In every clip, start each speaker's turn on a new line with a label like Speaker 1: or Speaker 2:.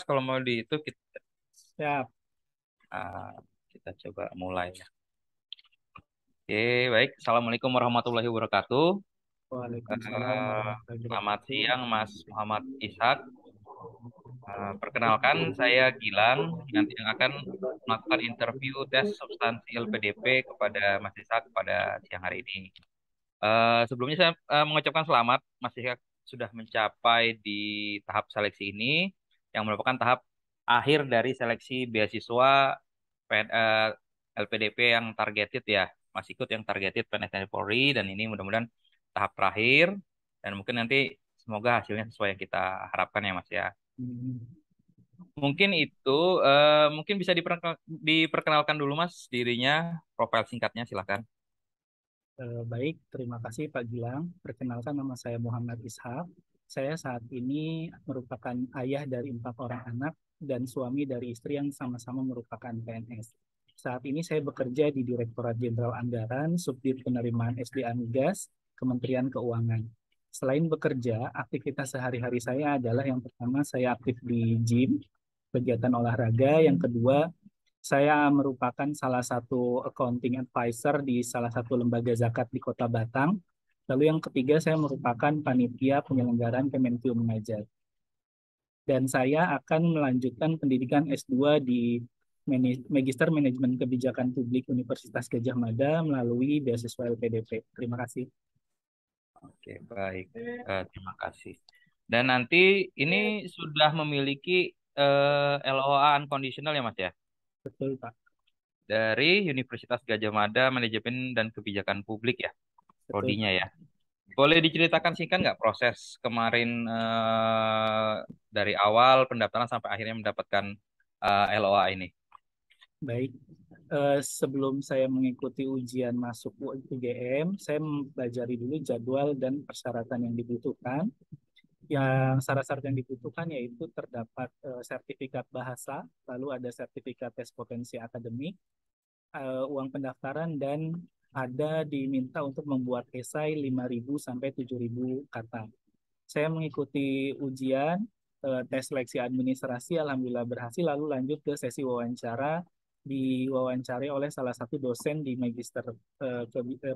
Speaker 1: Kalau mau di itu
Speaker 2: Ya,
Speaker 1: ah, kita coba mulai ya. Oke, baik. Assalamualaikum warahmatullahi wabarakatuh.
Speaker 2: Waalaikumsalam
Speaker 1: Eh,
Speaker 2: warahmatullahi
Speaker 1: Selamat
Speaker 2: wabarakatuh.
Speaker 1: siang, Mas Muhammad Ishak. Perkenalkan, saya Gilang, nanti yang akan melakukan interview tes substansi LPDP kepada Mas Ishak pada siang hari ini. Sebelumnya saya mengucapkan selamat, Mas Ishak sudah mencapai di tahap seleksi ini, yang merupakan tahap akhir dari seleksi beasiswa LPDP yang targeted ya, Mas ikut yang targeted PNS TNI Polri, dan ini mudah-mudahan tahap terakhir, dan mungkin nanti semoga hasilnya sesuai yang kita harapkan ya Mas ya.
Speaker 2: Hmm,
Speaker 1: Mungkin itu, mungkin bisa diperkenalkan dulu Mas dirinya, profil singkatnya silakan.
Speaker 2: Baik, terima kasih Pak Gilang. Perkenalkan nama saya Muhammad Ishak. Saya saat ini merupakan ayah dari 4 orang anak dan suami dari istri yang sama-sama merupakan PNS. Saat ini saya bekerja di Direktorat Jenderal Anggaran, Subdit Penerimaan SDA Migas, Kementerian Keuangan. Selain bekerja, aktivitas sehari-hari saya adalah yang pertama saya aktif di gym, kegiatan olahraga. Yang kedua, saya merupakan salah satu accounting advisor di salah satu lembaga zakat di Kota Batang. Lalu yang ketiga, saya merupakan panitia penyelenggaraan Kemenkeu Mengajar. Dan saya akan melanjutkan pendidikan S2 di Magister Manajemen Kebijakan Publik Universitas Gadjah Mada melalui beasiswa LPDP. Terima kasih.
Speaker 1: Oke, baik. Terima kasih. Dan nanti ini sudah memiliki LOA unconditional ya Mas ya?
Speaker 2: Betul, Pak.
Speaker 1: Dari Universitas Gadjah Mada Manajemen dan Kebijakan Publik ya,
Speaker 2: Betul,
Speaker 1: prodinya
Speaker 2: Pak.
Speaker 1: ya. Boleh diceritakan singkat nggak proses kemarin dari awal pendaftaran sampai akhirnya mendapatkan LOA ini?
Speaker 2: Baik. Sebelum saya mengikuti ujian masuk UGM, saya mempelajari dulu jadwal dan persyaratan yang dibutuhkan. Yang syarat-syarat yang dibutuhkan yaitu terdapat sertifikat bahasa, lalu ada sertifikat tes potensi akademik, uang pendaftaran, dan ada diminta untuk membuat esai 5.000 sampai 7.000 kata. Saya mengikuti ujian tes seleksi administrasi, alhamdulillah berhasil, lalu lanjut ke sesi wawancara, diwawancari oleh salah satu dosen di Magister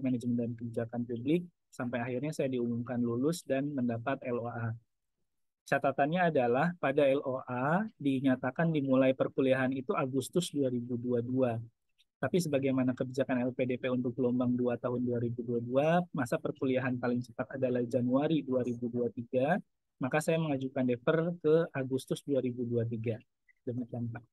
Speaker 2: Manajemen dan Kebijakan Publik, sampai akhirnya saya diumumkan lulus dan mendapat LOA. Catatannya adalah pada LOA dinyatakan dimulai perkuliahan itu Agustus 2022. Tapi sebagaimana kebijakan LPDP untuk gelombang 2 tahun 2022, masa perkuliahan paling cepat adalah Januari 2023, maka saya mengajukan defer ke Agustus 2023. Demikian, Pak.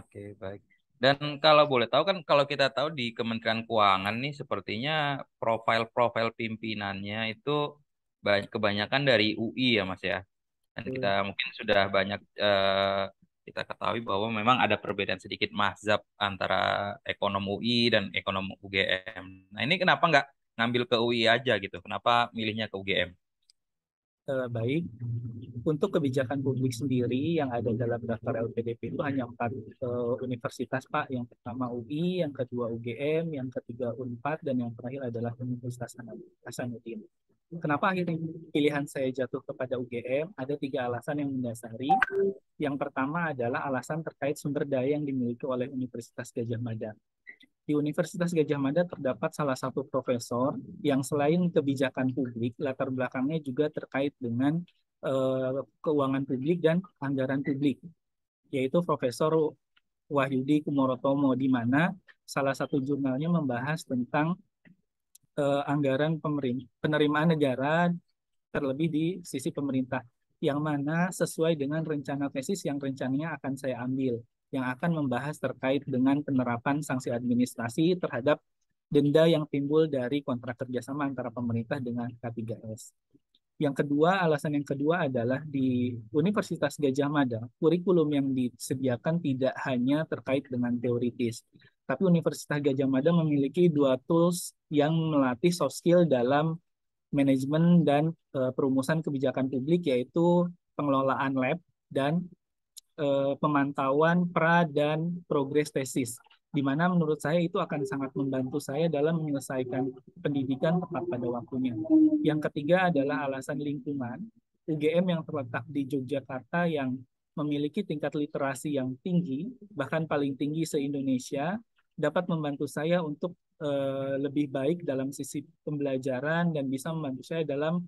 Speaker 1: Oke, baik. Dan kalau boleh tahu kan kalau kita tahu di Kementerian Keuangan nih sepertinya profil-profil pimpinannya itu kebanyakan dari UI ya Mas ya. Dan kita mungkin sudah banyak kita ketahui bahwa memang ada perbedaan sedikit mazhab antara ekonom UI dan ekonom UGM. Nah ini kenapa nggak ngambil ke UI aja gitu? Kenapa milihnya ke UGM?
Speaker 2: Baik, untuk kebijakan publik sendiri yang ada dalam daftar LPDP itu hanya 4 universitas, Pak. Yang pertama UI, yang kedua UGM, yang ketiga Unpad, dan yang terakhir adalah Universitas Hasanuddin. Kenapa akhirnya pilihan saya jatuh kepada UGM? Ada 3 alasan yang mendasari. Yang pertama adalah alasan terkait sumber daya yang dimiliki oleh Universitas Gadjah Mada. Di Universitas Gadjah Mada terdapat salah satu profesor yang selain kebijakan publik, latar belakangnya juga terkait dengan keuangan publik dan anggaran publik, yaitu Profesor Wahyudi Kumorotomo, di mana salah satu jurnalnya membahas tentang anggaran penerimaan negara terlebih di sisi pemerintah, yang mana sesuai dengan rencana tesis yang rencananya akan saya ambil, yang akan membahas terkait dengan penerapan sanksi administrasi terhadap denda yang timbul dari kontrak kerjasama antara pemerintah dengan K3S. Yang kedua, alasan yang kedua adalah di Universitas Gadjah Mada, kurikulum yang disediakan tidak hanya terkait dengan teoritis, tapi Universitas Gadjah Mada memiliki 2 tools yang melatih soft skill dalam manajemen dan perumusan kebijakan publik, yaitu pengelolaan lab dan pemantauan pra dan progres tesis, di mana menurut saya itu akan sangat membantu saya dalam menyelesaikan pendidikan tepat pada waktunya. Yang ketiga adalah alasan lingkungan. UGM yang terletak di Yogyakarta yang memiliki tingkat literasi yang tinggi, bahkan paling tinggi se-Indonesia, dapat membantu saya untuk lebih baik dalam sisi pembelajaran dan bisa membantu saya dalam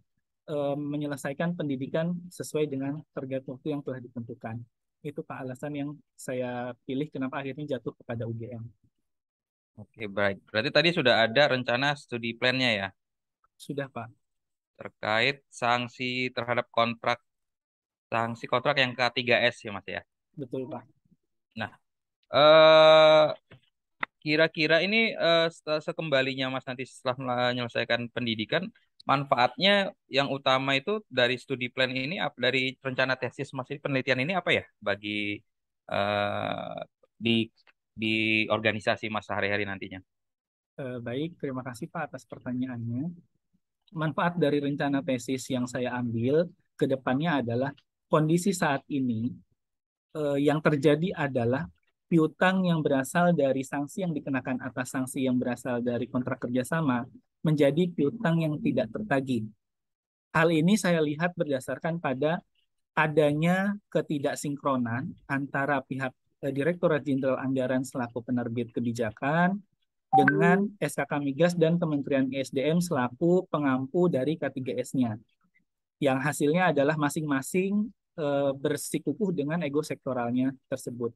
Speaker 2: menyelesaikan pendidikan sesuai dengan target waktu yang telah ditentukan. Itu Pak alasan yang saya pilih kenapa akhirnya jatuh kepada UGM.
Speaker 1: Oke, baik. Berarti tadi sudah ada rencana studi plan-nya ya,
Speaker 2: Sudah Pak,
Speaker 1: terkait sanksi kontrak yang K3S ya, Mas ya.
Speaker 2: betul Pak.
Speaker 1: Nah, eh kira-kira ini sekembalinya Mas nanti setelah menyelesaikan pendidikan, manfaatnya yang utama itu dari studi plan ini, dari rencana tesis Mas ini, penelitian ini apa ya bagi eh, di di organisasi Mas sehari-hari nantinya?
Speaker 2: Baik, terima kasih Pak atas pertanyaannya. Manfaat dari rencana tesis yang saya ambil ke depannya adalah kondisi saat ini yang terjadi adalah piutang yang berasal dari sanksi yang dikenakan atas sanksi yang berasal dari kontrak kerjasama menjadi piutang yang tidak tertagih. Hal ini saya lihat berdasarkan pada adanya ketidaksinkronan antara pihak Direktorat Jenderal Anggaran selaku penerbit kebijakan dengan SKK Migas dan Kementerian ESDM selaku pengampu dari K3S-nya. Yang hasilnya adalah masing-masing bersikukuh dengan ego sektoralnya tersebut.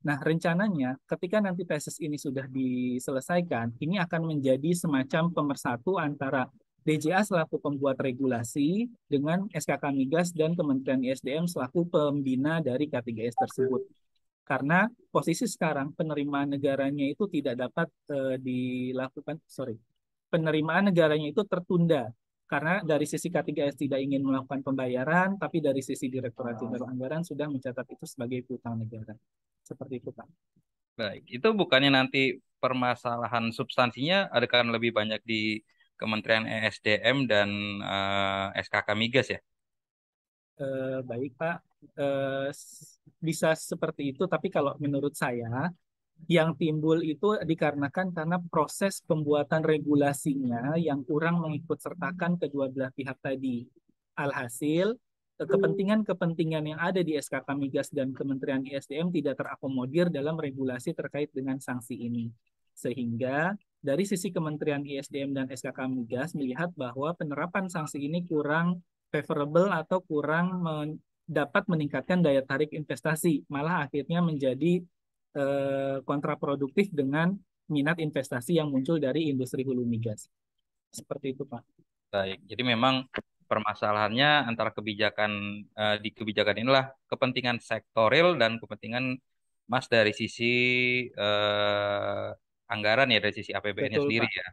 Speaker 2: Nah, rencananya ketika nanti tesis ini sudah diselesaikan, ini akan menjadi semacam pemersatu antara DJA selaku pembuat regulasi dengan SKK Migas dan Kementerian ESDM selaku pembina dari K3S tersebut. Karena posisi sekarang penerimaan negaranya itu tidak dapat dilakukan, penerimaan negaranya itu tertunda karena dari sisi K3S tidak ingin melakukan pembayaran, tapi dari sisi Direktorat Jenderal Anggaran sudah mencatat itu sebagai piutang negara. Seperti itu, Pak.
Speaker 1: Baik, itu bukannya nanti permasalahan substansinya akan lebih banyak di Kementerian ESDM dan SKK Migas ya?
Speaker 2: Baik, Pak. Bisa seperti itu, tapi kalau menurut saya, yang timbul itu dikarenakan karena proses pembuatan regulasinya yang kurang mengikut sertakan kedua belah pihak tadi. Alhasil, kepentingan-kepentingan yang ada di SKK Migas dan Kementerian ISDM tidak terakomodir dalam regulasi terkait dengan sanksi ini. Sehingga dari sisi Kementerian ISDM dan SKK Migas melihat bahwa penerapan sanksi ini kurang favorable atau kurang dapat meningkatkan daya tarik investasi, malah akhirnya menjadi kontraproduktif dengan minat investasi yang muncul dari industri hulu migas. Seperti itu, Pak.
Speaker 1: Baik, jadi memang permasalahannya antara di kebijakan inilah kepentingan sektoril dan kepentingan Mas dari sisi anggaran ya, dari sisi APBN-nya
Speaker 2: Betul,
Speaker 1: sendiri
Speaker 2: Pak.
Speaker 1: ya.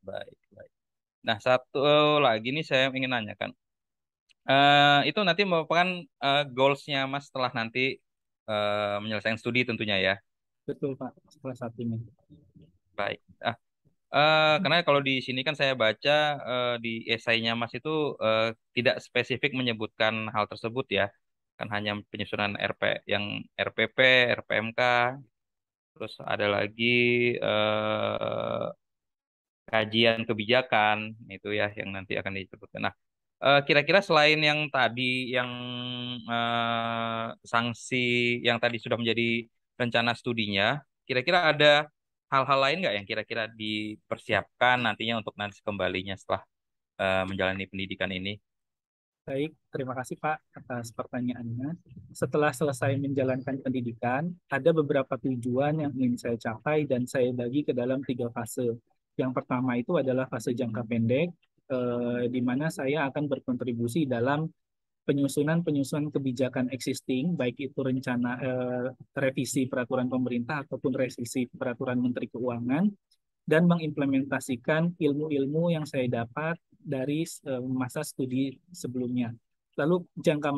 Speaker 1: Baik, baik. Nah, satu lagi nih saya ingin nanyakan. Itu nanti merupakan goals-nya Mas setelah nanti menyelesaikan studi tentunya ya.
Speaker 2: Betul, Pak. Salah satunya.
Speaker 1: Baik. Karena kalau di sini kan saya baca di esainya Mas itu tidak spesifik menyebutkan hal tersebut ya. Kan hanya penyusunan yang RPP, RPMK, terus ada lagi kajian kebijakan itu ya yang nanti akan disebutkan. Nah, kira-kira selain yang tadi yang sanksi yang tadi sudah menjadi rencana studinya, kira-kira ada hal-hal lain nggak yang kira-kira dipersiapkan nantinya untuk nanti kembalinya setelah menjalani pendidikan ini?
Speaker 2: Baik, terima kasih Pak atas pertanyaannya. Setelah selesai menjalankan pendidikan, ada beberapa tujuan yang ingin saya capai dan saya bagi ke dalam 3 fase. Yang pertama itu adalah fase jangka pendek, di mana saya akan berkontribusi dalam penyusunan-penyusunan kebijakan existing, baik itu rencana revisi peraturan pemerintah ataupun revisi peraturan Menteri Keuangan, dan mengimplementasikan ilmu-ilmu yang saya dapat dari masa studi sebelumnya. Lalu jangka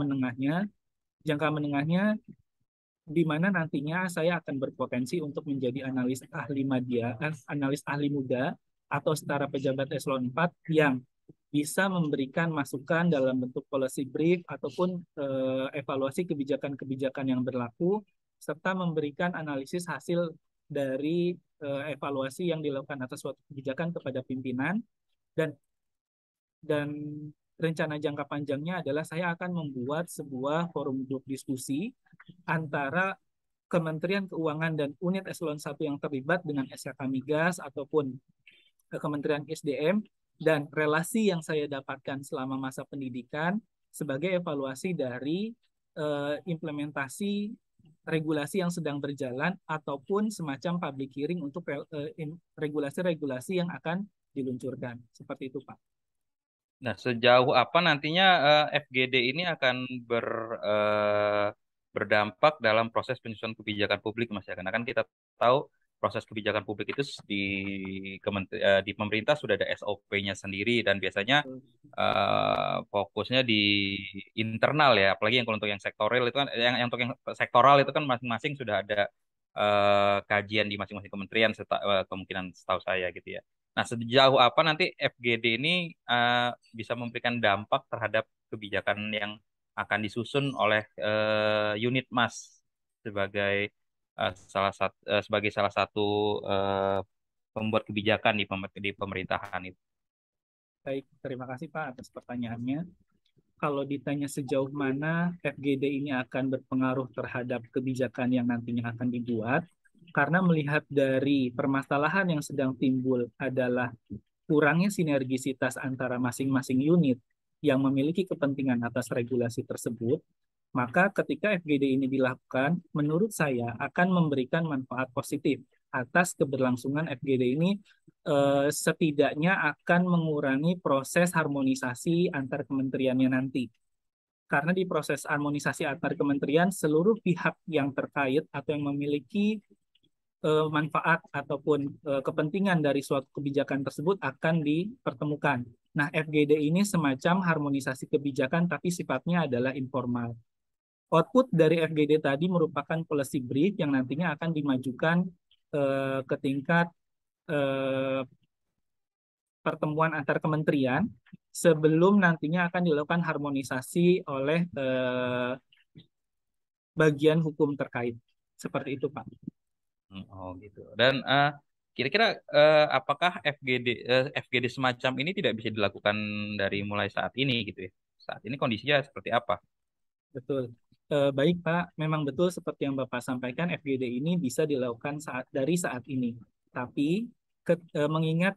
Speaker 2: menengahnya di mana nantinya saya akan berpotensi untuk menjadi analis ahli muda atau setara pejabat eselon 4 yang bisa memberikan masukan dalam bentuk policy brief ataupun evaluasi kebijakan-kebijakan yang berlaku serta memberikan analisis hasil dari evaluasi yang dilakukan atas suatu kebijakan kepada pimpinan dan dan rencana jangka panjangnya adalah saya akan membuat sebuah forum grup diskusi antara Kementerian Keuangan dan unit eselon 1 yang terlibat dengan SK Migas ataupun Kementerian SDM, dan relasi yang saya dapatkan selama masa pendidikan sebagai evaluasi dari implementasi regulasi yang sedang berjalan ataupun semacam public hearing untuk regulasi-regulasi yang akan diluncurkan. Seperti itu, Pak.
Speaker 1: Nah, sejauh apa nantinya FGD ini akan eh, berdampak dalam proses penyusunan kebijakan publik, Mas ya? Karena kan kita tahu proses kebijakan publik itu di pemerintah sudah ada SOP-nya sendiri dan biasanya fokusnya di internal ya, apalagi yang kalau untuk yang sektoral itu kan, yang untuk yang sektoral itu kan masing-masing sudah ada kajian di masing-masing kementerian, kemungkinan setahu saya gitu ya. Nah, sejauh apa nanti FGD ini bisa memberikan dampak terhadap kebijakan yang akan disusun oleh unit Mas sebagai salah satu eh, pembuat kebijakan di pemerintahan itu.
Speaker 2: Baik, terima kasih Pak atas pertanyaannya. Kalau ditanya sejauh mana FGD ini akan berpengaruh terhadap kebijakan yang nantinya akan dibuat, karena melihat dari permasalahan yang sedang timbul adalah kurangnya sinergisitas antara masing-masing unit yang memiliki kepentingan atas regulasi tersebut, maka ketika FGD ini dilakukan, menurut saya akan memberikan manfaat positif atas keberlangsungan FGD ini, setidaknya akan mengurangi proses harmonisasi antar kementeriannya nanti. Karena di proses harmonisasi antar kementerian, seluruh pihak yang terkait atau yang memiliki manfaat ataupun kepentingan dari suatu kebijakan tersebut akan dipertemukan. Nah, FGD ini semacam harmonisasi kebijakan tapi sifatnya adalah informal. Output dari FGD tadi merupakan policy brief yang nantinya akan dimajukan ke tingkat eh, pertemuan antar kementerian sebelum nantinya akan dilakukan harmonisasi oleh bagian hukum terkait. Seperti itu, Pak.
Speaker 1: Oh gitu. Dan kira-kira apakah FGD semacam ini tidak bisa dilakukan dari mulai saat ini gitu ya? Saat ini kondisinya seperti apa?
Speaker 2: Betul. Baik, Pak. Memang betul seperti yang Bapak sampaikan, FGD ini bisa dilakukan dari saat ini. Tapi mengingat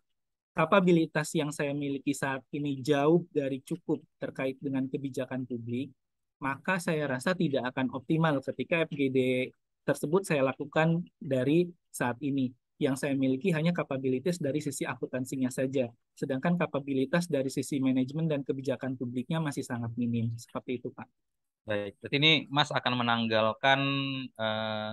Speaker 2: kapabilitas yang saya miliki saat ini jauh dari cukup terkait dengan kebijakan publik, maka saya rasa tidak akan optimal ketika FGD tersebut saya lakukan dari saat ini. Yang saya miliki hanya kapabilitas dari sisi akuntansinya saja, sedangkan kapabilitas dari sisi manajemen dan kebijakan publiknya masih sangat minim. Seperti itu, Pak.
Speaker 1: Baik. Berarti ini Mas akan menanggalkan eh,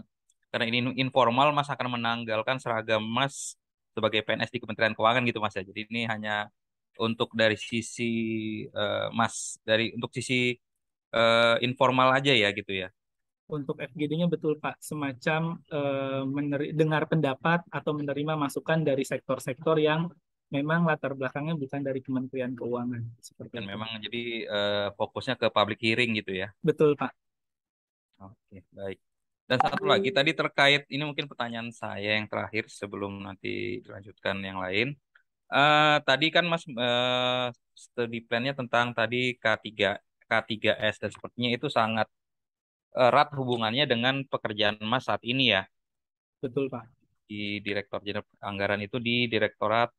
Speaker 1: karena ini informal, Mas akan menanggalkan seragam Mas sebagai PNS di Kementerian Keuangan gitu Mas ya. Jadi ini hanya untuk dari sisi Mas untuk sisi informal aja ya gitu ya.
Speaker 2: Untuk FGD-nya betul Pak, semacam dengar pendapat atau menerima masukan dari sektor-sektor yang memang latar belakangnya bukan dari Kementerian Keuangan. Seperti
Speaker 1: Dan
Speaker 2: itu.
Speaker 1: memang jadi fokusnya ke public hearing gitu ya.
Speaker 2: Betul Pak.
Speaker 1: Oke, baik. Dan satu lagi tadi terkait ini mungkin pertanyaan saya yang terakhir sebelum nanti dilanjutkan yang lain. Tadi kan Mas studi plan-nya tentang tadi K3S dan sepertinya itu sangat erat hubungannya dengan pekerjaan Mas saat ini ya
Speaker 2: Betul Pak.
Speaker 1: di Direktur Jenderal Anggaran itu di Direktorat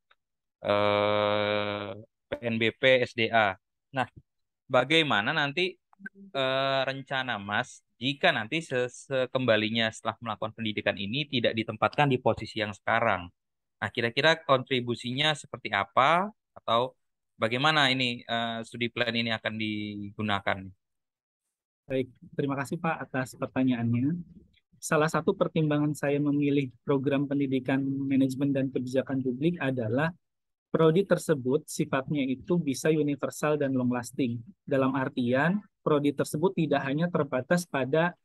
Speaker 1: PNBP SDA. Nah, bagaimana nanti rencana Mas jika nanti sekembalinya setelah melakukan pendidikan ini tidak ditempatkan di posisi yang sekarang? Nah, kira-kira kontribusinya seperti apa atau bagaimana ini studi plan ini akan digunakan?
Speaker 2: Baik, terima kasih Pak atas pertanyaannya. Salah satu pertimbangan saya memilih program pendidikan manajemen dan kebijakan publik adalah prodi tersebut sifatnya itu bisa universal dan long lasting. Dalam artian, prodi tersebut tidak hanya terbatas pada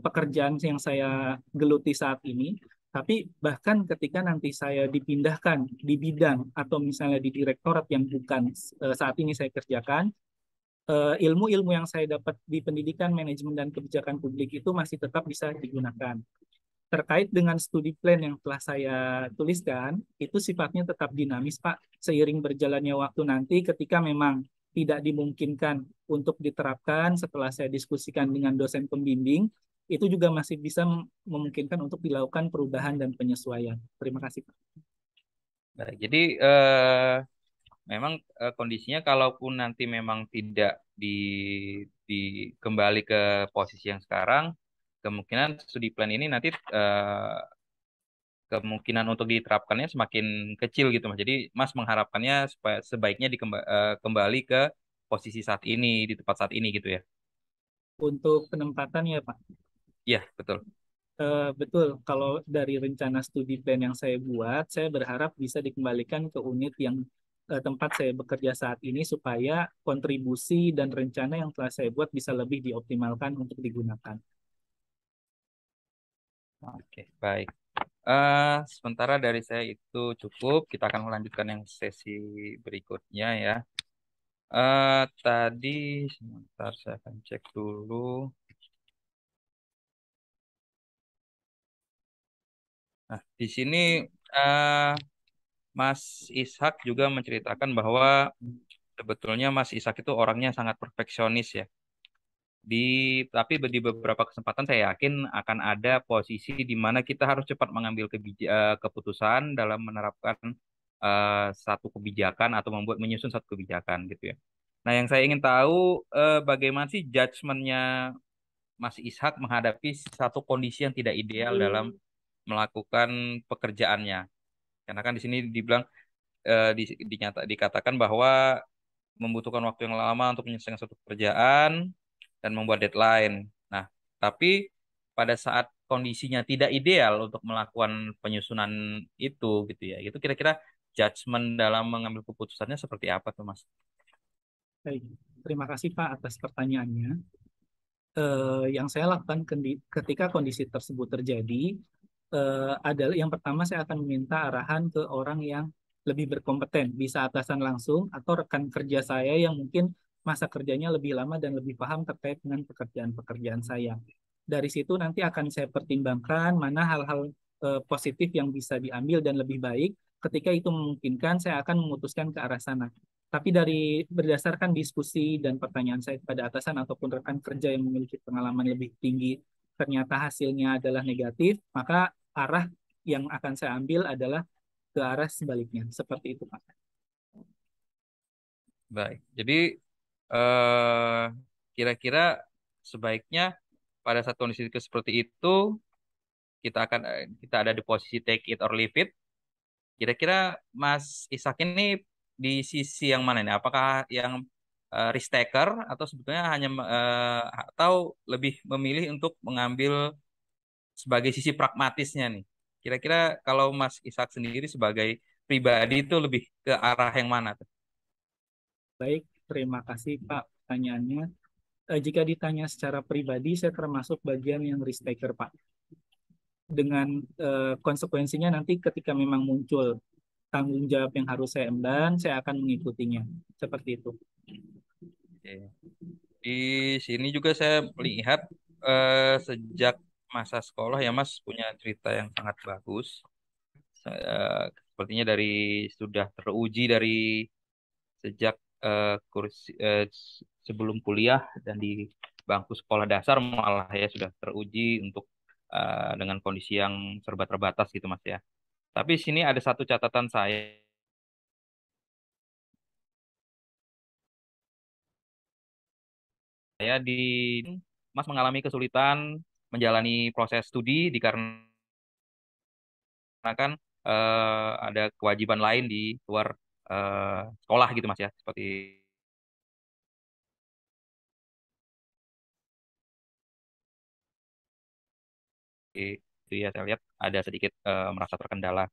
Speaker 2: pekerjaan yang saya geluti saat ini, tapi bahkan ketika nanti saya dipindahkan di bidang atau misalnya di direktorat yang bukan saat ini saya kerjakan, ilmu-ilmu yang saya dapat di pendidikan manajemen dan kebijakan publik itu masih tetap bisa digunakan. Terkait dengan studi plan yang telah saya tuliskan, itu sifatnya tetap dinamis, Pak. Seiring berjalannya waktu nanti, ketika memang tidak dimungkinkan untuk diterapkan setelah saya diskusikan dengan dosen pembimbing, itu juga masih bisa memungkinkan untuk dilakukan perubahan dan penyesuaian. Terima kasih, Pak.
Speaker 1: Baik, jadi memang kondisinya kalaupun nanti memang tidak di di kembali ke posisi yang sekarang, kemungkinan studi plan ini nanti kemungkinan untuk diterapkannya semakin kecil gitu Mas. Jadi Mas mengharapkannya supaya sebaiknya kembali ke posisi saat ini di tempat saat ini gitu ya.
Speaker 2: Untuk penempatan ya, Pak.
Speaker 1: Iya, betul.
Speaker 2: Betul, kalau dari rencana studi plan yang saya buat, saya berharap bisa dikembalikan ke unit yang tempat saya bekerja saat ini supaya kontribusi dan rencana yang telah saya buat bisa lebih dioptimalkan untuk digunakan.
Speaker 1: Oke, baik. Sementara dari saya itu cukup. Kita akan melanjutkan yang sesi berikutnya ya. Tadi sebentar saya akan cek dulu. Nah, di sini eh, Mas Ishak juga menceritakan bahwa sebetulnya Mas Ishak itu orangnya sangat perfeksionis ya. Di di beberapa kesempatan saya yakin akan ada posisi di mana kita harus cepat mengambil keputusan dalam menerapkan satu kebijakan atau menyusun satu kebijakan gitu ya. Nah, yang saya ingin tahu bagaimana sih judgementnya Mas Ishak menghadapi satu kondisi yang tidak ideal dalam melakukan pekerjaannya. Karena kan di sini dibilang dikatakan bahwa membutuhkan waktu yang lama untuk menyelesaikan suatu pekerjaan dan membuat deadline. Nah, tapi pada saat kondisinya tidak ideal untuk melakukan penyusunan itu gitu ya. Itu kira-kira judgement dalam mengambil keputusannya seperti apa tuh, Mas?
Speaker 2: Baik, terima kasih Pak atas pertanyaannya. Yang saya lakukan ketika kondisi tersebut terjadi adalah yang pertama saya akan meminta arahan ke orang yang lebih berkompeten, bisa atasan langsung atau rekan kerja saya yang mungkin masa kerjanya lebih lama dan lebih paham terkait dengan pekerjaan-pekerjaan saya. Dari situ nanti akan saya pertimbangkan mana hal-hal positif yang bisa diambil dan lebih baik. Ketika itu memungkinkan, saya akan memutuskan ke arah sana. Tapi berdasarkan diskusi dan pertanyaan saya kepada atasan ataupun rekan kerja yang memiliki pengalaman lebih tinggi, ternyata hasilnya adalah negatif, maka arah yang akan saya ambil adalah ke arah sebaliknya. Seperti itu, Pak.
Speaker 1: Baik. Jadi eh, kira-kira sebaiknya pada saat kondisi seperti itu kita ada di posisi take it or leave it. Kira-kira Mas Ishak ini di sisi yang mana nih? Apakah yang risk taker atau sebetulnya atau lebih memilih untuk mengambil sebagai sisi pragmatisnya nih? Kira-kira kalau Mas Ishak sendiri sebagai pribadi itu lebih ke arah yang mana tuh?
Speaker 2: Baik, terima kasih Pak pertanyaannya. Jika ditanya secara pribadi, saya termasuk bagian yang risk taker, Pak. Dengan konsekuensinya nanti ketika memang muncul tanggung jawab yang harus saya emban, saya akan mengikutinya. Seperti itu.
Speaker 1: Oke. Di sini juga saya melihat sejak masa sekolah ya Mas punya cerita yang sangat bagus. Sepertinya sudah teruji dari sejak sebelum kuliah dan di bangku sekolah dasar malah ya sudah teruji untuk dengan kondisi yang serba terbatas gitu Mas ya. Tapi sini ada satu catatan saya di Mas mengalami kesulitan menjalani proses studi dikarenakan ada kewajiban lain di luar sekolah gitu Mas ya. Seperti itu ya saya lihat ada sedikit merasa terkendala.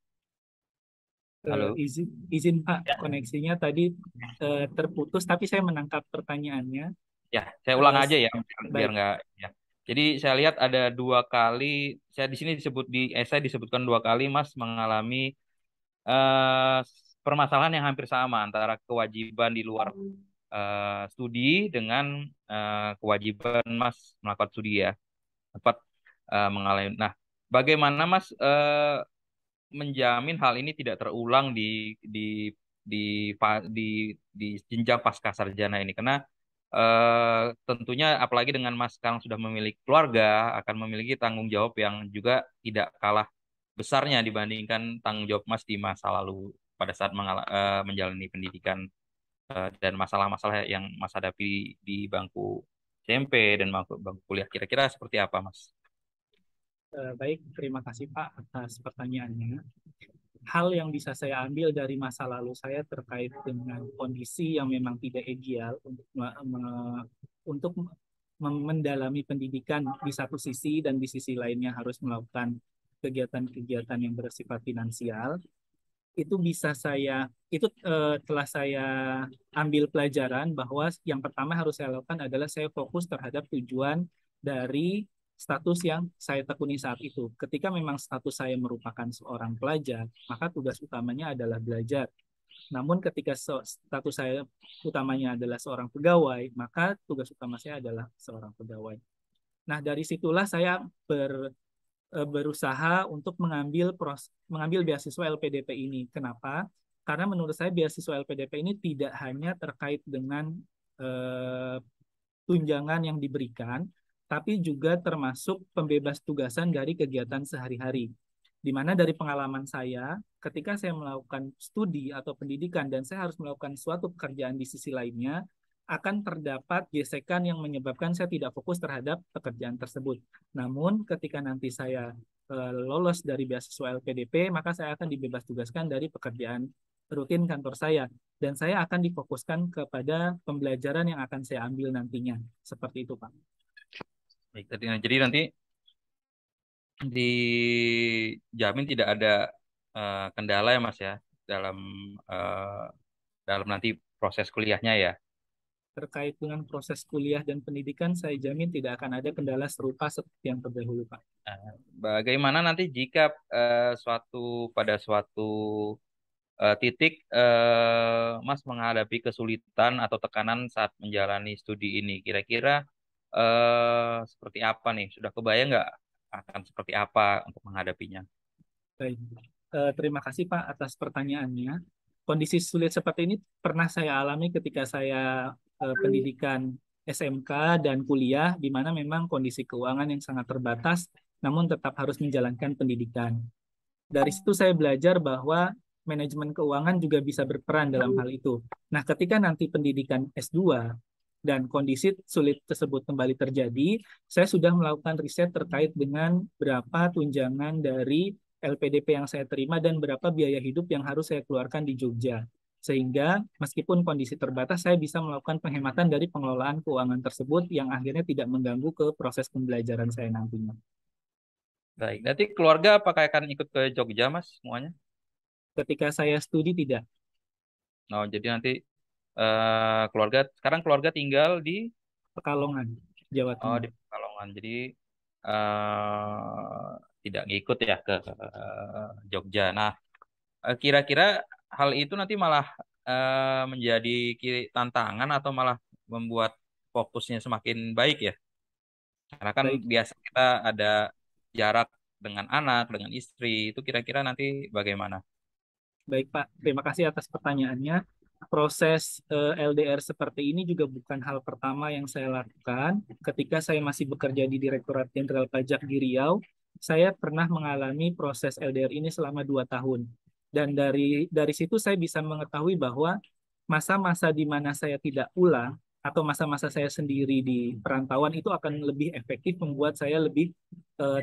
Speaker 1: Halo.
Speaker 2: Izin Pak, koneksinya tadi terputus, tapi saya menangkap pertanyaannya.
Speaker 1: Ya, saya ulang
Speaker 2: Eh,
Speaker 1: aja ya, biar
Speaker 2: Baik,
Speaker 1: nggak ya. Jadi saya lihat ada dua kali, saya di sini di essay disebutkan dua kali Mas mengalami eh, permasalahan yang hampir sama antara kewajiban di luar studi dengan kewajiban Mas melakukan studi ya, tempat mengalami. Nah, bagaimana Mas menjamin hal ini tidak terulang di di di di jenjang pasca sarjana ini karena tentunya apalagi dengan Mas sekarang sudah memiliki keluarga akan memiliki tanggung jawab yang juga tidak kalah besarnya dibandingkan tanggung jawab Mas di masa lalu pada saat menjalani pendidikan dan masalah-masalah yang Mas hadapi di bangku SMP dan bangku kuliah kira-kira seperti apa Mas?
Speaker 2: Baik, terima kasih Pak atas pertanyaannya. Hal yang bisa saya ambil dari masa lalu saya terkait dengan kondisi yang memang tidak ideal untuk mendalami pendidikan di satu sisi dan di sisi lainnya harus melakukan kegiatan-kegiatan yang bersifat finansial itu bisa saya itu telah saya ambil pelajaran bahwa yang pertama harus saya lakukan adalah saya fokus terhadap tujuan dari status yang saya tekuni saat itu. Ketika memang status saya merupakan seorang pelajar, maka tugas utamanya adalah belajar. Namun ketika status saya utamanya adalah seorang pegawai, maka tugas utama saya adalah seorang pegawai. Nah, dari situlah saya berusaha untuk mengambil beasiswa LPDP ini. Kenapa? Karena menurut saya beasiswa LPDP ini tidak hanya terkait dengan eh, tunjangan yang diberikan, tapi juga termasuk pembebas tugasan dari kegiatan sehari-hari. Di mana dari pengalaman saya, ketika saya melakukan studi atau pendidikan dan saya harus melakukan suatu pekerjaan di sisi lainnya, akan terdapat gesekan yang menyebabkan saya tidak fokus terhadap pekerjaan tersebut. Namun ketika nanti saya lolos dari beasiswa LPDP, maka saya akan dibebas tugaskan dari pekerjaan rutin kantor saya dan saya akan difokuskan kepada pembelajaran yang akan saya ambil nantinya. Seperti itu, Pak.
Speaker 1: Baik, jadi nanti dijamin tidak ada kendala ya Mas ya dalam eh, dalam nanti proses kuliahnya ya.
Speaker 2: Terkait dengan proses kuliah dan pendidikan, saya jamin tidak akan ada kendala serupa seperti yang terdahulu, Pak.
Speaker 1: Bagaimana nanti jika pada suatu titik Mas menghadapi kesulitan atau tekanan saat menjalani studi ini, kira-kira seperti apa nih? Sudah kebayang nggak akan seperti apa untuk menghadapinya?
Speaker 2: Baik. Terima kasih, Pak, atas pertanyaannya. Kondisi sulit seperti ini pernah saya alami ketika saya pendidikan SMK dan kuliah, di mana memang kondisi keuangan yang sangat terbatas, namun tetap harus menjalankan pendidikan. Dari situ saya belajar bahwa manajemen keuangan juga bisa berperan dalam hal itu. Nah, ketika nanti pendidikan S2 dan kondisi sulit tersebut kembali terjadi, saya sudah melakukan riset terkait dengan berapa tunjangan dari LPDP yang saya terima dan berapa biaya hidup yang harus saya keluarkan di Jogja. Sehingga meskipun kondisi terbatas, saya bisa melakukan penghematan dari pengelolaan keuangan tersebut yang akhirnya tidak mengganggu ke proses pembelajaran saya nantinya.
Speaker 1: Baik, nanti keluarga apakah akan ikut ke Jogja, Mas, semuanya?
Speaker 2: Ketika saya studi tidak,
Speaker 1: Oh, jadi nanti sekarang keluarga tinggal di
Speaker 2: Pekalongan, Jawa
Speaker 1: oh
Speaker 2: Tengah.
Speaker 1: di Pekalongan. Jadi tidak ngikut ya ke Jogja. Nah, kira-kira hal itu nanti malah menjadi tantangan atau malah membuat fokusnya semakin baik ya? Karena kan
Speaker 2: Baik,
Speaker 1: biasa kita ada jarak dengan anak, dengan istri, itu kira-kira nanti bagaimana?
Speaker 2: baik Pak. Terima kasih atas pertanyaannya. Proses LDR seperti ini juga bukan hal pertama yang saya lakukan. Ketika saya masih bekerja di Direktorat Jenderal Pajak di Riau, saya pernah mengalami proses LDR ini selama 2 tahun. Dan dari situ saya bisa mengetahui bahwa masa-masa di mana saya tidak pulang atau masa-masa saya sendiri di perantauan itu akan lebih efektif membuat saya lebih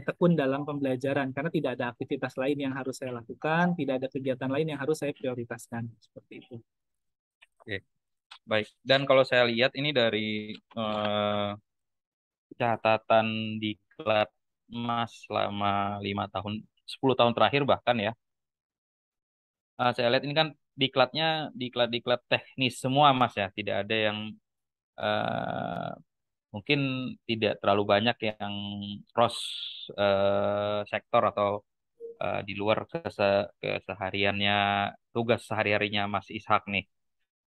Speaker 2: tekun dalam pembelajaran karena tidak ada aktivitas lain yang harus saya lakukan, tidak ada kegiatan lain yang harus saya prioritaskan seperti itu.
Speaker 1: Oke, baik. Dan kalau saya lihat ini dari eh, catatan diklat Mas selama 5 tahun, 10 tahun terakhir bahkan ya, saya lihat ini kan diklat-diklat teknis semua Mas ya, tidak ada yang eh, mungkin tidak terlalu banyak yang cross sektor atau di luar kesehariannya tugas sehari-harinya Mas Ishak nih.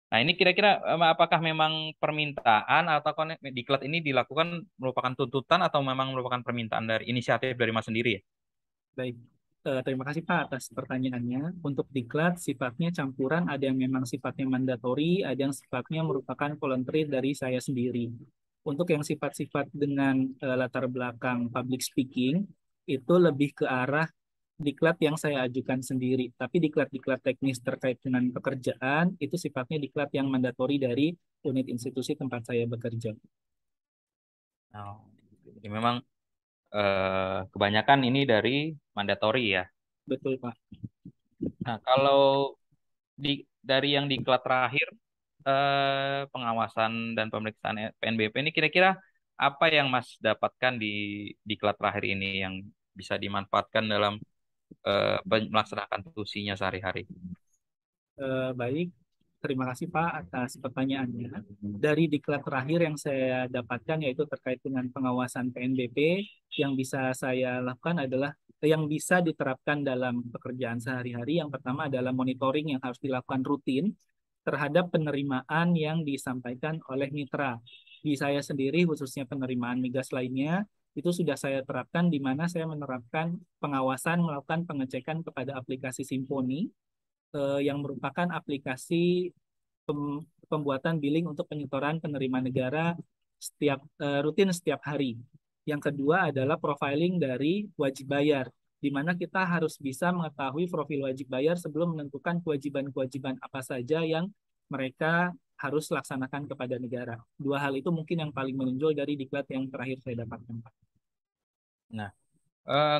Speaker 1: Nah, ini kira-kira apakah memang permintaan atau diklat ini dilakukan merupakan tuntutan atau memang merupakan permintaan dari inisiatif dari Mas sendiri ya?
Speaker 2: Baik. Terima kasih Pak atas pertanyaannya. Untuk diklat sifatnya campuran, ada yang memang sifatnya mandatori, ada yang sifatnya merupakan voluntary dari saya sendiri. Untuk yang sifat-sifat dengan latar belakang public speaking, itu lebih ke arah diklat yang saya ajukan sendiri. Tapi diklat-diklat teknis terkait dengan pekerjaan, itu sifatnya diklat yang mandatori dari unit institusi tempat saya bekerja.
Speaker 1: Oh, jadi memang kebanyakan ini dari mandatory ya.
Speaker 2: Betul Pak.
Speaker 1: Nah, kalau dari yang diklat terakhir, pengawasan dan pemeriksaan PNBP ini kira-kira apa yang Mas dapatkan di diklat terakhir ini yang bisa dimanfaatkan dalam melaksanakan tusinya sehari-hari?
Speaker 2: Baik, terima kasih Pak atas pertanyaannya. Dari diklat terakhir yang saya dapatkan yaitu terkait dengan pengawasan PNBP, yang bisa saya lakukan adalah yang bisa diterapkan dalam pekerjaan sehari-hari. Yang pertama adalah monitoring yang harus dilakukan rutin terhadap penerimaan yang disampaikan oleh mitra. Di saya sendiri, khususnya penerimaan migas lainnya, itu sudah saya terapkan di mana saya menerapkan pengawasan, melakukan pengecekan kepada aplikasi Simponi yang merupakan aplikasi pembuatan billing untuk penyetoran penerimaan negara rutin setiap hari. Yang kedua adalah profiling dari wajib bayar, di mana kita harus bisa mengetahui profil wajib bayar sebelum menentukan kewajiban-kewajiban apa saja yang mereka harus laksanakan kepada negara. Dua hal itu mungkin yang paling menonjol dari diklat yang terakhir saya dapatkan, Pak.
Speaker 1: Nah,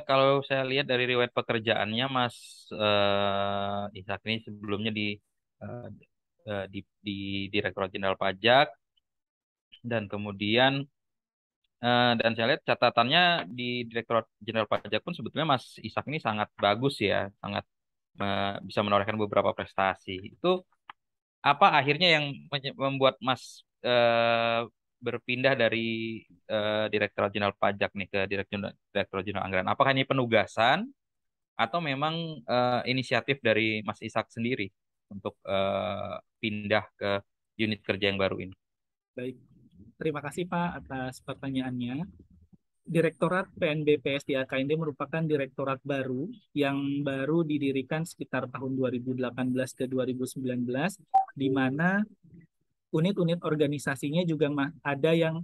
Speaker 1: kalau saya lihat dari riwayat pekerjaannya Mas Ishak ini sebelumnya eh, di Direktorat Jenderal Pajak dan kemudian dan saya lihat catatannya di Direktorat Jenderal Pajak pun sebetulnya Mas Ishak ini sangat bagus ya, sangat bisa menorehkan beberapa prestasi. Itu apa akhirnya yang membuat Mas berpindah dari Direktorat Jenderal Pajak nih ke Direktorat Jenderal Anggaran? Apakah ini penugasan atau memang inisiatif dari Mas Ishak sendiri untuk pindah ke unit kerja yang baru ini?
Speaker 2: Baik, terima kasih Pak atas pertanyaannya. Direktorat PNBP SDA-KND merupakan direktorat baru yang baru didirikan sekitar tahun 2018 ke 2019, di mana unit-unit organisasinya juga ada yang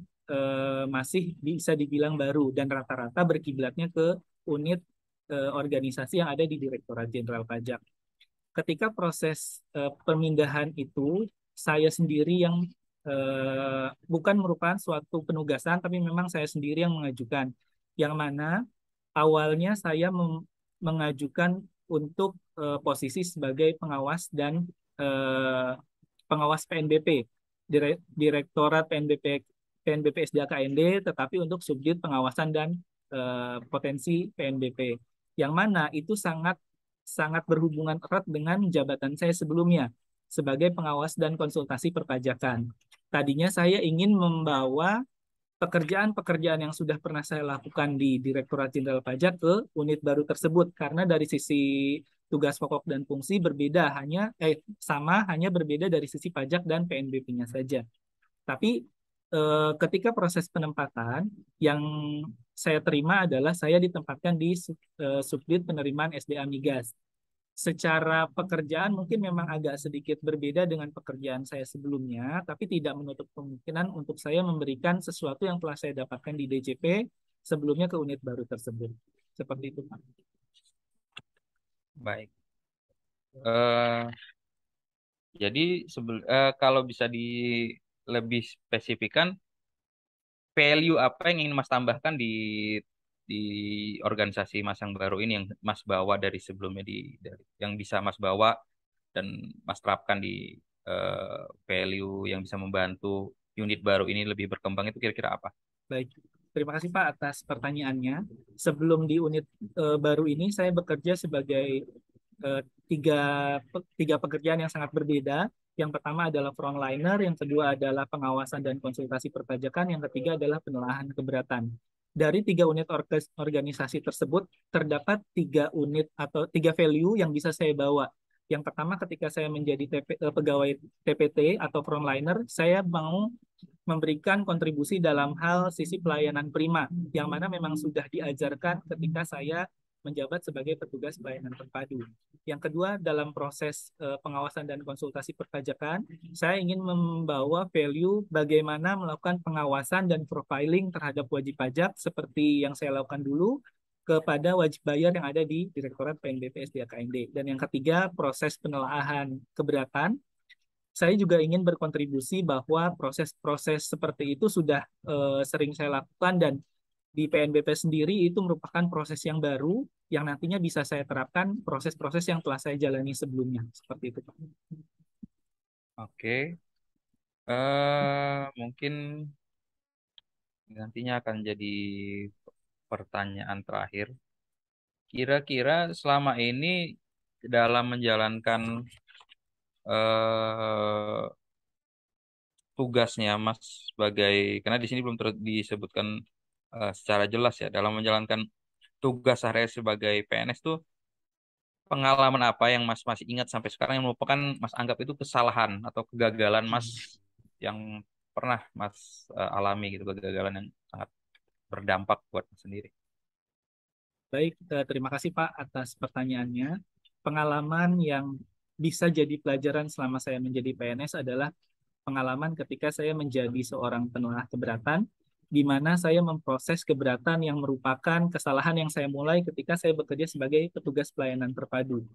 Speaker 2: masih bisa dibilang baru dan rata-rata berkiblatnya ke unit organisasi yang ada di Direktorat Jenderal Pajak. Ketika proses pemindahan itu, saya sendiri yang bukan merupakan suatu penugasan, tapi memang saya sendiri yang mengajukan. Yang mana awalnya saya mengajukan untuk posisi sebagai pengawas dan eh, pengawas PNBP, Direktorat PNBP SDA-KND, tetapi untuk subdit pengawasan dan potensi PNBP. Yang mana itu sangat sangat berhubungan erat dengan jabatan saya sebelumnya sebagai pengawas dan konsultasi perpajakan. Tadinya saya ingin membawa pekerjaan-pekerjaan yang sudah pernah saya lakukan di Direktorat Jenderal Pajak ke unit baru tersebut karena dari sisi tugas pokok dan fungsi berbeda sama hanya berbeda dari sisi pajak dan PNBP-nya saja. Tapi ketika proses penempatan yang saya terima adalah saya ditempatkan di subdit penerimaan SDA Migas. Secara pekerjaan mungkin memang agak sedikit berbeda dengan pekerjaan saya sebelumnya, tapi tidak menutup kemungkinan untuk saya memberikan sesuatu yang telah saya dapatkan di DJP sebelumnya ke unit baru tersebut. Seperti itu, Pak.
Speaker 1: Baik. Eh, jadi kalau bisa lebih spesifikkan, value apa yang ingin Mas tambahkan di organisasi Mas yang baru ini yang Mas bawa dari sebelumnya yang bisa Mas bawa dan Mas terapkan di value yang bisa membantu unit baru ini lebih berkembang itu kira-kira apa?
Speaker 2: Baik, terima kasih Pak atas pertanyaannya. Sebelum di unit baru ini, saya bekerja sebagai eh, tiga tiga pekerjaan yang sangat berbeda. Yang pertama adalah frontliner, yang kedua adalah pengawasan dan konsultasi perpajakan, yang ketiga adalah penelahan keberatan. Dari tiga unit organisasi tersebut, terdapat tiga unit atau tiga value yang bisa saya bawa. Yang pertama, ketika saya menjadi pegawai TPT atau frontliner, saya mau memberikan kontribusi dalam hal sisi pelayanan prima, yang mana memang sudah diajarkan ketika saya menjabat sebagai petugas pelayanan terpadu. Yang kedua, dalam proses pengawasan dan konsultasi perpajakan, saya ingin membawa value bagaimana melakukan pengawasan dan profiling terhadap wajib pajak seperti yang saya lakukan dulu kepada wajib bayar yang ada di Direktorat PNBP SDA KND. Dan yang ketiga, proses penelaahan keberatan. Saya juga ingin berkontribusi bahwa proses-proses seperti itu sudah sering saya lakukan dan di PNBP sendiri itu merupakan proses yang baru yang nantinya bisa saya terapkan proses-proses yang telah saya jalani sebelumnya. Seperti itu, Pak.
Speaker 1: Oke. Mungkin nantinya akan jadi pertanyaan terakhir. Kira-kira selama ini dalam menjalankan eh, tugasnya Mas sebagai, karena di sini belum disebutkan secara jelas ya, dalam menjalankan tugas sehari sebagai PNS tuh pengalaman apa yang Mas masih ingat sampai sekarang yang merupakan Mas anggap itu kesalahan atau kegagalan Mas yang pernah Mas alami gitu, kegagalan yang sangat berdampak buat Mas sendiri.
Speaker 2: Baik, terima kasih Pak atas pertanyaannya. Pengalaman yang bisa jadi pelajaran selama saya menjadi PNS adalah pengalaman ketika saya menjadi seorang penolak keberatan, di mana saya memproses keberatan yang merupakan kesalahan yang saya mulai ketika saya bekerja sebagai petugas pelayanan terpadu.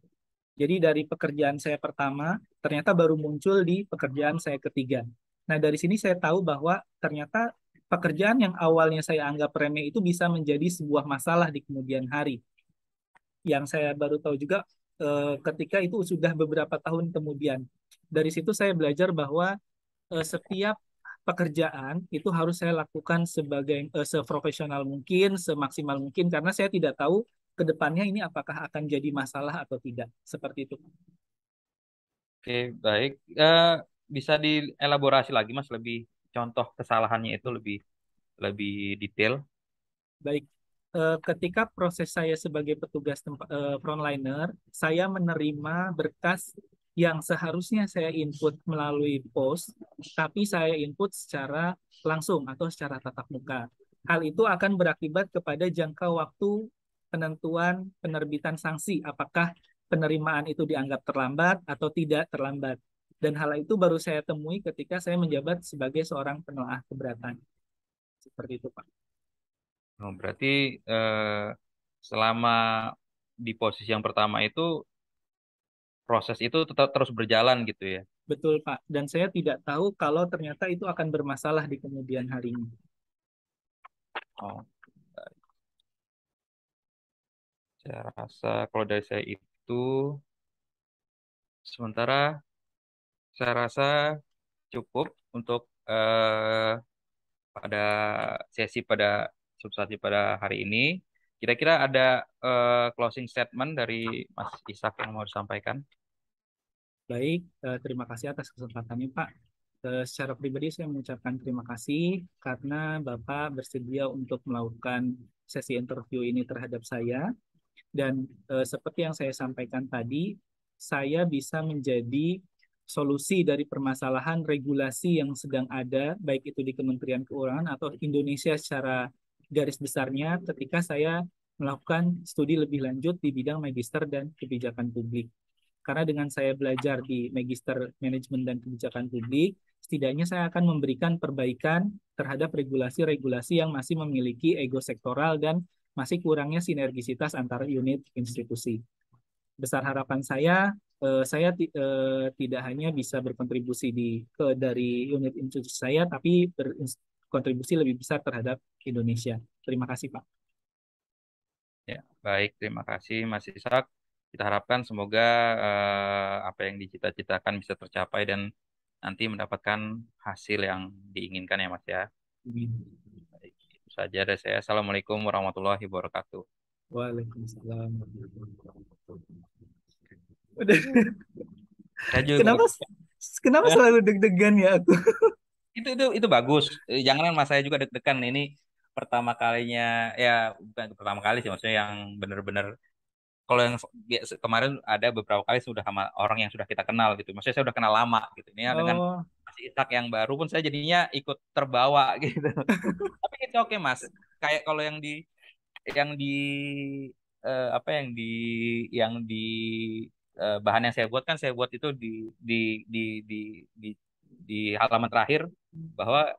Speaker 2: Jadi dari pekerjaan saya pertama, ternyata baru muncul di pekerjaan saya ketiga. Nah, dari sini saya tahu bahwa ternyata pekerjaan yang awalnya saya anggap remeh itu bisa menjadi sebuah masalah di kemudian hari. Yang saya baru tahu juga ketika itu sudah beberapa tahun kemudian. Dari situ saya belajar bahwa setiap pekerjaan itu harus saya lakukan sebagai seprofesional mungkin, semaksimal mungkin karena saya tidak tahu ke depannya ini apakah akan jadi masalah atau tidak. Seperti itu.
Speaker 1: Oke, baik. Eh, Bisa dielaborasi lagi Mas lebih contoh kesalahannya itu lebih lebih detail.
Speaker 2: Baik, ketika proses saya sebagai petugas frontliner, saya menerima berkas yang seharusnya saya input melalui pos, tapi saya input secara langsung atau secara tatap muka. Hal itu akan berakibat kepada jangka waktu penentuan penerbitan sanksi, apakah penerimaan itu dianggap terlambat atau tidak terlambat. Dan hal itu baru saya temui ketika saya menjabat sebagai seorang penelaah keberatan. Seperti itu, Pak.
Speaker 1: Oh, berarti selama di posisi yang pertama itu proses itu tetap terus berjalan gitu ya.
Speaker 2: Betul, Pak. Dan saya tidak tahu kalau ternyata itu akan bermasalah di kemudian harinya.
Speaker 1: Oh, saya rasa kalau dari saya itu sementara saya rasa cukup untuk pada sesi pada substansi pada hari ini. Kira-kira ada closing statement dari Mas Ishak yang mau disampaikan?
Speaker 2: Baik, terima kasih atas kesempatannya, Pak. Secara pribadi saya mengucapkan terima kasih karena Bapak bersedia untuk melakukan sesi interview ini terhadap saya. Dan seperti yang saya sampaikan tadi, saya bisa menjadi solusi dari permasalahan regulasi yang sedang ada, baik itu di Kementerian Keuangan atau Indonesia secara garis besarnya, ketika saya melakukan studi lebih lanjut di bidang magister dan kebijakan publik. Karena dengan saya belajar di Magister Manajemen dan Kebijakan Publik, setidaknya saya akan memberikan perbaikan terhadap regulasi-regulasi yang masih memiliki ego sektoral dan masih kurangnya sinergisitas antar unit institusi. Besar harapan saya tidak hanya bisa berkontribusi dari unit institusi saya, tapi berkontribusi lebih besar terhadap Indonesia. Terima kasih, Pak.
Speaker 1: Ya, baik. Terima kasih Mas Ishak. Kita harapkan semoga apa yang dicita-citakan bisa tercapai dan nanti mendapatkan hasil yang diinginkan ya Mas ya. Baik, itu saja dari saya. Assalamualaikum warahmatullahi wabarakatuh.
Speaker 2: Waalaikumsalam warahmatullahi wabarakatuh. Udah.
Speaker 1: Saya juga
Speaker 2: Kenapa kenapa
Speaker 1: eh,
Speaker 2: selalu deg-degan ya aku?
Speaker 1: itu bagus. Jangan Mas, saya juga deg-degan ini pertama kalinya, ya bukan pertama kali sih, maksudnya yang benar-benar, kalau yang kemarin ada beberapa kali sudah sama orang yang sudah kita kenal gitu. Maksudnya saya udah kenal lama gitu. Ini dengan
Speaker 2: Oh,
Speaker 1: Mas Ishak yang baru pun saya jadinya ikut terbawa gitu. Tapi itu oke Mas. Kayak kalau yang di apa yang di bahan yang saya buat kan saya buat itu di di di di, di halaman terakhir bahwa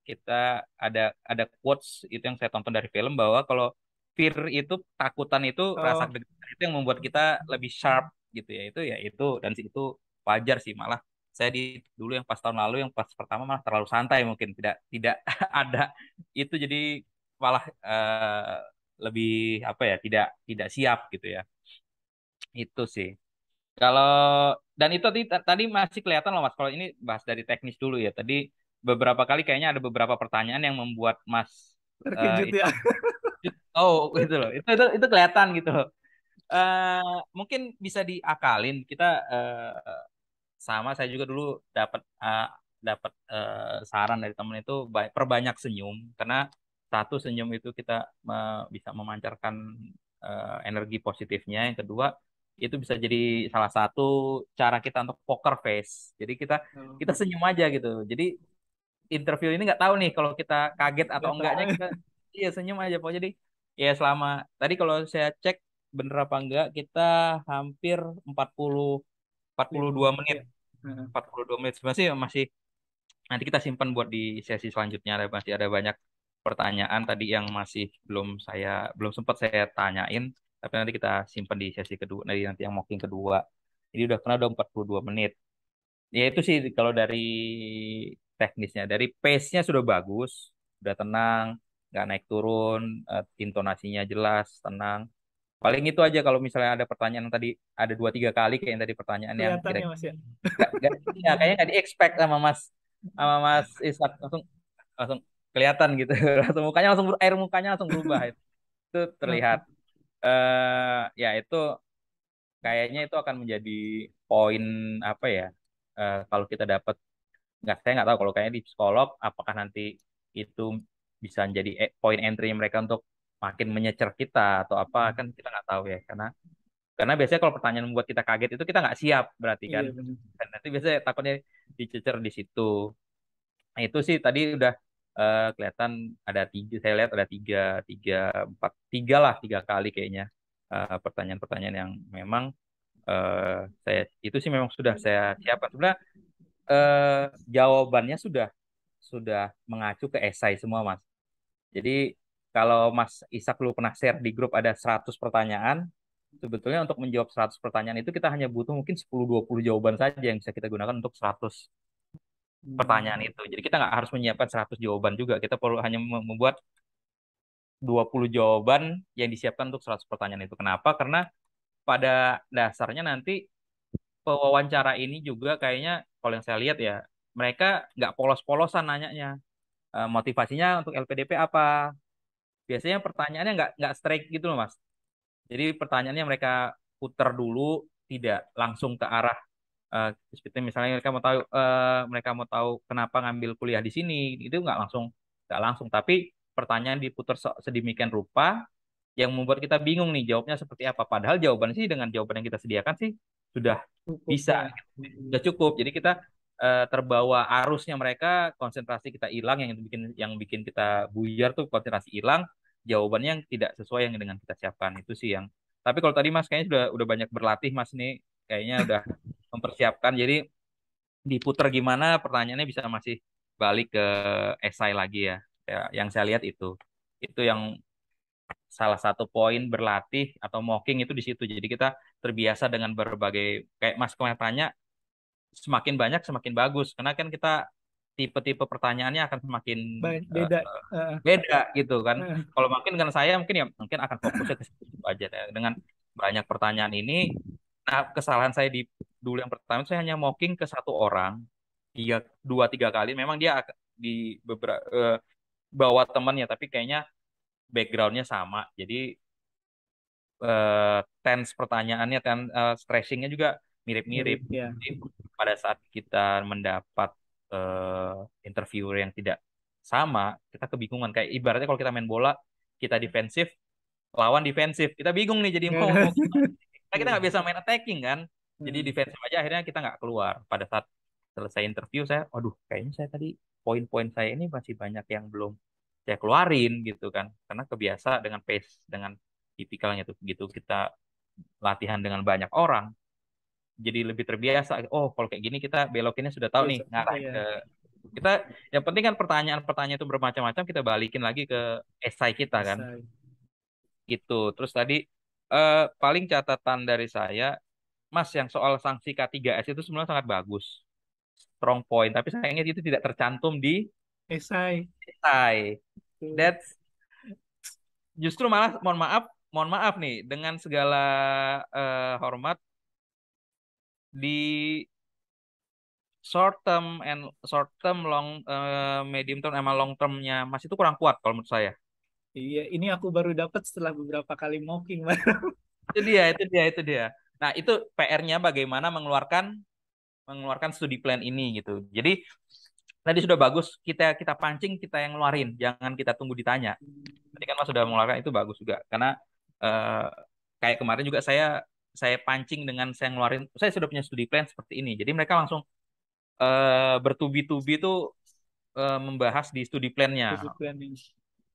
Speaker 1: kita ada quotes itu yang saya tonton dari film bahwa kalau fear itu takutan itu rasa
Speaker 2: Oh,
Speaker 1: deg-degan itu yang membuat kita lebih sharp gitu ya itu dan itu wajar sih malah saya dulu yang pas tahun lalu yang pas pertama malah terlalu santai mungkin tidak tidak ada itu jadi malah lebih apa ya tidak tidak siap gitu ya itu sih kalau dan itu tadi masih kelihatan loh Mas kalau ini bahas dari teknis dulu ya tadi beberapa kali kayaknya ada beberapa pertanyaan yang membuat Mas
Speaker 2: terkejut ya.
Speaker 1: oh gitu loh itu kelihatan gitu loh. Mungkin bisa diakalin kita sama saya juga dulu dapat saran dari temen itu perbanyak senyum karena satu senyum itu kita bisa memancarkan energi positifnya yang kedua itu bisa jadi salah satu cara kita untuk poker face jadi kita
Speaker 2: Oh,
Speaker 1: kita senyum aja gitu jadi interview ini nggak tahu nih kalau kita kaget atau
Speaker 2: nggak
Speaker 1: enggaknya
Speaker 2: tahu.
Speaker 1: kita iya senyum aja pokoknya jadi ya selama tadi kalau saya cek bener apa enggak kita hampir 42
Speaker 2: 5 menit
Speaker 1: menit
Speaker 2: ya. Heeh.
Speaker 1: 42 menit masih masih nanti kita simpan buat di sesi selanjutnya masih ada banyak pertanyaan tadi yang masih belum sempat saya tanyain tapi nanti kita simpan di sesi kedua nanti yang mungkin kedua jadi udah kena udah 42 menit ya itu sih kalau dari teknisnya dari pace-nya sudah bagus sudah tenang nggak naik turun intonasinya jelas tenang paling itu aja kalau misalnya ada pertanyaan yang tadi ada 2 3 kali kayak yang tadi pertanyaan yang
Speaker 2: Kelihatan ya
Speaker 1: kira-kira
Speaker 2: Mas ya.
Speaker 1: nggak ya, kayaknya nggak di expect sama Mas Ishak langsung langsung kelihatan gitu langsung mukanya langsung air mukanya langsung berubah itu terlihat
Speaker 2: Heeh.
Speaker 1: ya itu kayaknya itu akan menjadi poin apa ya kalau kita dapat nggak saya nggak tahu kalau kayaknya di psikolog apakah nanti itu bisa menjadi poin entry mereka untuk makin menyecer kita atau apa kan kita nggak tahu ya karena biasanya kalau pertanyaan membuat kita kaget itu kita nggak siap berarti kan
Speaker 2: Iya benar.
Speaker 1: dan nanti biasanya takutnya dicecer di situ. Nah, itu sih tadi udah kelihatan ada tiga, saya lihat ada tiga, tiga, empat, tiga lah, 3 kali kayaknya pertanyaan-pertanyaan yang memang saya itu sih memang sudah saya siapkan. Sebenarnya eh, jawabannya sudah mengacu ke esai semua, Mas. Jadi kalau Mas Isak dulu pernah share di grup ada 100 pertanyaan, sebetulnya untuk menjawab 100 pertanyaan itu kita hanya butuh mungkin 10 20 jawaban saja yang bisa kita gunakan untuk 100 pertanyaan
Speaker 2: Hmm.
Speaker 1: itu. Jadi kita nggak harus menyiapkan 100 jawaban juga. Kita perlu hanya membuat 20 jawaban yang disiapkan untuk 100 pertanyaan itu. Kenapa? Karena pada dasarnya nanti pewawancara ini juga kayaknya kalau yang saya lihat ya, mereka nggak polos-polosan nanyanya. Motivasinya untuk LPDP apa? Biasanya pertanyaannya nggak straight gitu loh, Mas. Jadi pertanyaannya mereka putar dulu, tidak langsung ke arah seperti misalnya mereka mau tahu kenapa ngambil kuliah di sini itu nggak langsung tapi pertanyaan diputar sedemikian rupa yang membuat kita bingung nih jawabnya seperti apa padahal jawaban sih dengan jawaban yang kita sediakan sih sudah
Speaker 2: Cukup
Speaker 1: bisa
Speaker 2: ya.
Speaker 1: gitu. Sudah cukup jadi kita terbawa arusnya mereka konsentrasi kita hilang yang bikin kita buyar tuh konsentrasi hilang jawabannya yang tidak sesuai yang dengan kita siapkan itu sih yang tapi kalau tadi Mas kayaknya sudah banyak berlatih Mas nih kayaknya udah mempersiapkan. Jadi diputar gimana pertanyaannya bisa masih balik ke esai lagi ya. Ya, yang saya lihat itu. Itu yang salah satu poin berlatih atau mocking itu di situ. Jadi kita terbiasa dengan berbagai kayak Mas kemarin tanya semakin banyak semakin bagus karena kan kita tipe-tipe pertanyaannya akan semakin eh,
Speaker 2: Beda. Heeh.
Speaker 1: beda gitu kan.
Speaker 2: Heeh.
Speaker 1: Kalau mungkin kan saya mungkin ya mungkin akan fokusnya ke situ aja deh. Dengan banyak pertanyaan ini nah, kesalahan saya dulu yang pertama saya hanya mocking ke satu orang, 2 3 kali. Memang dia di beberapa bawa temannya, tapi kayaknya backgroundnya sama. Jadi tense pertanyaannya kan stressingnya juga mirip-mirip.
Speaker 2: Mirip ya.
Speaker 1: Jadi pada saat kita mendapat interviewer yang tidak sama, kita kebingungan. Kayak ibaratnya kalau kita main bola, kita defensif, lawan defensif. Kita bingung nih jadi mau karena kita
Speaker 2: Iya.
Speaker 1: nggak biasa main attacking kan. Jadi
Speaker 2: Hmm.
Speaker 1: defensive aja akhirnya kita nggak keluar. Pada saat selesai interview saya, waduh kayaknya saya tadi poin-poin saya ini masih banyak yang belum saya keluarin gitu kan. Karena kebiasa dengan pace, dengan tipikalnya tuh gitu kita latihan dengan banyak orang jadi lebih terbiasa. Oh, kalau kayak gini kita belokinnya sudah tahu nih
Speaker 2: Biasa.
Speaker 1: ngarahin
Speaker 2: Iya,
Speaker 1: ke kita. Yang penting kan pertanyaan-pertanyaan itu bermacam-macam kita balikin lagi ke esai kita kan.
Speaker 2: esai.
Speaker 1: Gitu. Terus tadi paling catatan dari saya, Mas, yang soal sanksi K3S itu sebenarnya sangat bagus. Strong point, tapi sayangnya itu tidak tercantum di
Speaker 2: Esai.
Speaker 1: esai.
Speaker 2: Tuh.
Speaker 1: That's justru malah mohon maaf nih dengan segala hormat di short term long medium term sama long termnya Mas itu kurang kuat kalau menurut saya.
Speaker 2: Iya, ini aku baru dapat setelah beberapa kali mocking, Mas.
Speaker 1: Itu dia. Nah, itu PR-nya bagaimana mengeluarkan studi plan ini gitu. Jadi tadi sudah bagus kita kita pancing kita yang ngeluarin, jangan kita tunggu ditanya. Tadi kan Mas sudah mengeluarkan itu bagus juga karena eh, kayak kemarin juga saya pancing dengan saya ngeluarin saya sudah punya studi plan seperti ini. Jadi mereka langsung bertubi-tubi tuh membahas di studi plan-nya.
Speaker 2: Studi planning.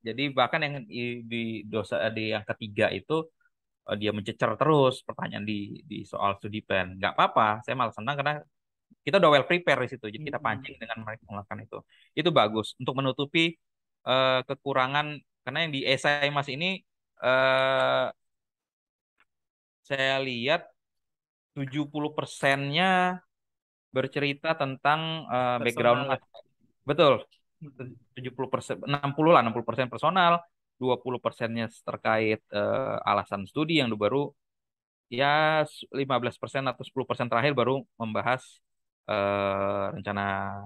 Speaker 1: Jadi bahkan yang di dosa di yang ketiga itu dia mencecer terus pertanyaan di soal studi plan. Nggak apa-apa, saya malah senang karena kita udah well prepare di situ. Jadi kita
Speaker 2: Mm-mm.
Speaker 1: pancing dengan mereka melakukan itu. Itu bagus untuk menutupi kekurangan karena yang di esai Mas ini eh, saya lihat 70%-nya bercerita tentang background
Speaker 2: Personal ya.
Speaker 1: Mas. Betul. 70%, 60 lah, 60% personal, 20%-nya terkait alasan studi yang baru ya 15% atau 10% terakhir baru membahas rencana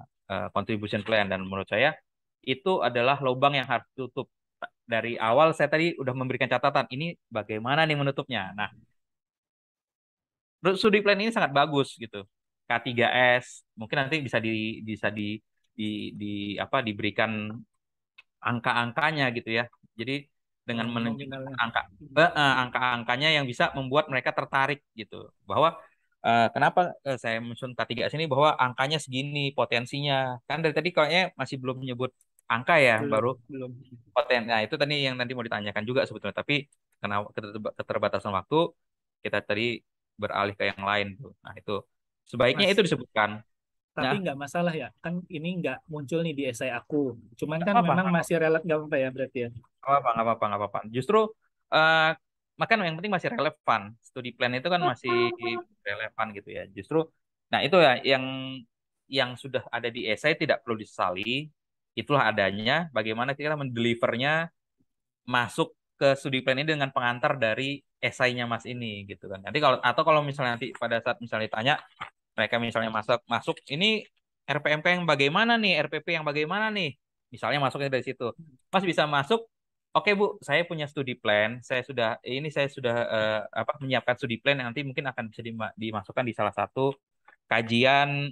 Speaker 1: contribution plan dan menurut saya itu adalah lubang yang harus ditutup. Dari awal saya tadi udah memberikan catatan ini bagaimana nih menutupnya. Nah, studi plan ini sangat bagus gitu. K3S mungkin nanti di, di apa diberikan angka-angkanya gitu ya. Jadi dengan
Speaker 2: Oh,
Speaker 1: menunjukkan
Speaker 2: nominalnya.
Speaker 1: angka-angkanya yang bisa membuat mereka tertarik gitu. Bahwa kenapa saya mention K3S ini bahwa angkanya segini potensinya. Kan dari tadi kayaknya masih belum menyebut angka ya,
Speaker 2: Belum,
Speaker 1: baru
Speaker 2: belum.
Speaker 1: Nah, itu tadi yang nanti mau ditanyakan juga sebetulnya. Tapi karena keterbatasan waktu, kita tadi beralih ke yang lain tuh. Nah, itu sebaiknya itu
Speaker 2: Mas,
Speaker 1: disebutkan.
Speaker 2: tapi
Speaker 1: Nah,
Speaker 2: nggak masalah ya. Kan ini nggak muncul nih di esai aku. Cuman
Speaker 1: nggak
Speaker 2: kan
Speaker 1: apa-apa,
Speaker 2: memang
Speaker 1: nggak
Speaker 2: masih relat nggak apa ya berarti ya.
Speaker 1: apa-apa, nggak apa-apa, nggak apa-apa. Justru eh makan yang penting masih relevan. Studi plan itu kan masih relevan gitu ya. Justru, nah itu ya yang sudah ada di esai tidak perlu disesali. Itulah adanya. Bagaimana kita mendelivernya masuk ke studi plan ini dengan pengantar dari esainya Mas ini gitu kan. Nanti kalau atau kalau misalnya nanti pada saat misalnya ditanya mereka misalnya masuk masuk ini RPMK yang bagaimana nih, RPP yang bagaimana nih, misalnya masuknya dari situ, Mas bisa masuk. Oke Bu, saya punya studi plan, saya sudah apa menyiapkan studi plan yang nanti mungkin akan bisa dimasukkan di salah satu kajian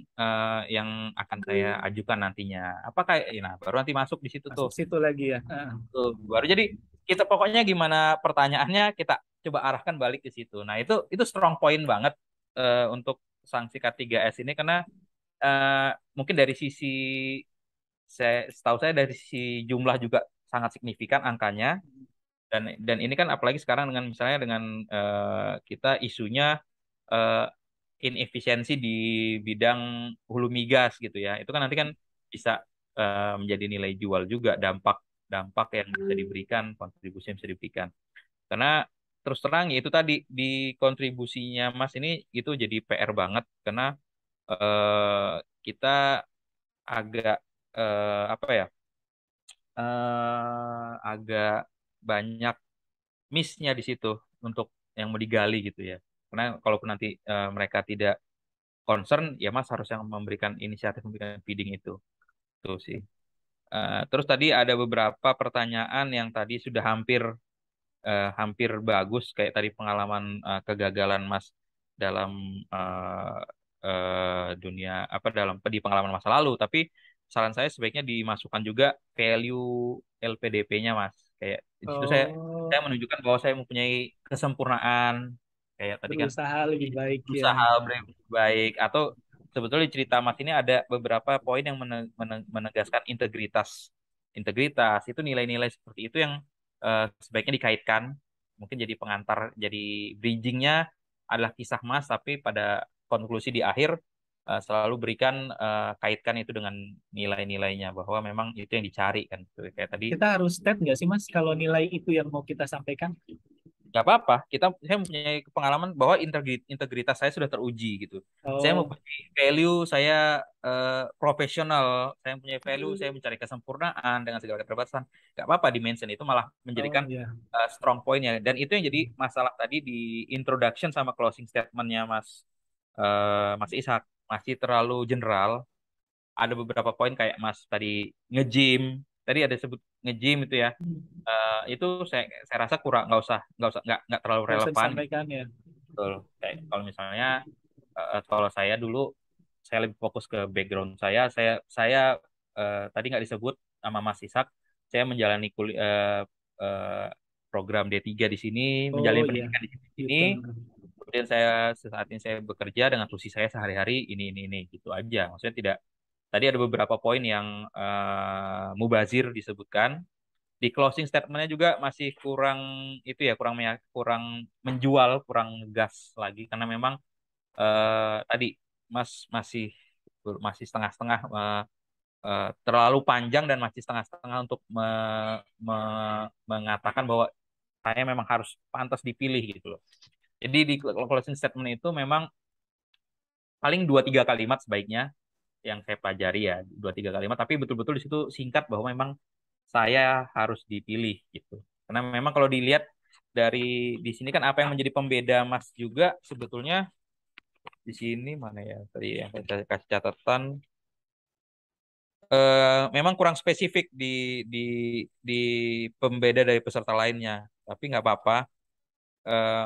Speaker 1: yang akan saya ajukan nantinya. Apakah, nah baru nanti masuk di situ tuh.
Speaker 2: Masuk situ lagi ya.
Speaker 1: Tuh, baru jadi kita pokoknya gimana pertanyaannya kita coba arahkan balik ke situ. Nah, itu strong point banget untuk sanksi K3S ini karena eh, mungkin dari sisi setahu saya dari sisi jumlah juga sangat signifikan angkanya dan ini kan apalagi sekarang dengan misalnya dengan kita isunya eh, inefisiensi di bidang hulu migas gitu ya. Itu kan nanti kan bisa menjadi nilai jual juga dampak dampak yang bisa diberikan, kontribusi yang bisa diberikan. Karena terus terang ya itu tadi di kontribusinya Mas ini itu jadi PR banget karena eh, kita agak apa ya? Agak banyak miss-nya di situ untuk yang mau digali gitu ya. Karena kalaupun nanti mereka tidak concern, ya Mas harus yang memberikan inisiatif memberikan bidding itu. Tuh sih. Terus tadi ada beberapa pertanyaan yang tadi sudah hampir bagus kayak tadi pengalaman kegagalan Mas dalam eh, dunia apa dalam di pengalaman masa lalu. Tapi saran saya sebaiknya dimasukkan juga value LPDP-nya Mas. Kayak di situ saya
Speaker 2: Oh,
Speaker 1: menunjukkan bahwa saya mempunyai kesempurnaan kayak tadi kan
Speaker 2: berusaha lebih baik ya.
Speaker 1: usaha baik atau sebetulnya di cerita Mas ini ada beberapa poin yang menegaskan integritas integritas itu nilai-nilai seperti itu yang sebaiknya dikaitkan mungkin jadi pengantar, jadi bridgingnya adalah kisah Mas, tapi pada konklusi di akhir selalu berikan kaitkan itu dengan nilai-nilainya bahwa memang itu yang dicari kan. Gitu. Kayak tadi
Speaker 2: Kita harus state nggak sih Mas kalau nilai itu yang mau kita sampaikan?
Speaker 1: nggak apa-apa. Saya mempunyai pengalaman bahwa integritas saya sudah teruji gitu. Saya
Speaker 2: Oh,
Speaker 1: mempunyai value, saya profesional, saya mempunyai value, saya mencari kesempurnaan dengan segala keterbatasan. Nggak apa-apa di mention itu malah
Speaker 2: oh
Speaker 1: menjadikan
Speaker 2: ya.
Speaker 1: strong point-nya. Dan itu yang jadi masalah tadi di introduction sama closing statement-nya Mas Ishak masih terlalu general. Ada beberapa poin kayak Mas tadi nge-gym, tadi ada sebut nge-gym itu ya. Itu saya rasa kurang, nggak terlalu
Speaker 2: Nggak usah
Speaker 1: relevan gitu.
Speaker 2: disampaikan ya.
Speaker 1: Betul. Kayak kalau misalnya kalau saya dulu saya lebih fokus ke background saya tadi nggak disebut sama Mas Ishak, saya menjalani program D3 di sini,
Speaker 2: Oh
Speaker 1: menjalani
Speaker 2: ya,
Speaker 1: pendidikan di sini.
Speaker 2: gitu.
Speaker 1: Kemudian saat ini saya bekerja dengan fungsi saya sehari-hari ini gitu aja. Maksudnya tidak. Tadi ada beberapa poin yang mubazir disebutkan. Di closing statementnya juga masih kurang itu ya, kurang menjual, kurang gas lagi karena memang tadi Mas masih masih setengah-setengah terlalu panjang dan masih setengah-setengah untuk mengatakan bahwa saya memang harus pantas dipilih gitu loh. Jadi di closing statement itu memang paling 2-3 kalimat sebaiknya yang saya pelajari ya, 2-3 kalimat, tapi betul-betul di situ singkat bahwa memang saya harus dipilih gitu. Karena memang kalau dilihat dari di sini kan apa yang menjadi pembeda Mas juga sebetulnya di sini mana ya tadi yang saya kasih catatan memang kurang spesifik di di pembeda dari peserta lainnya. Tapi nggak apa-apa.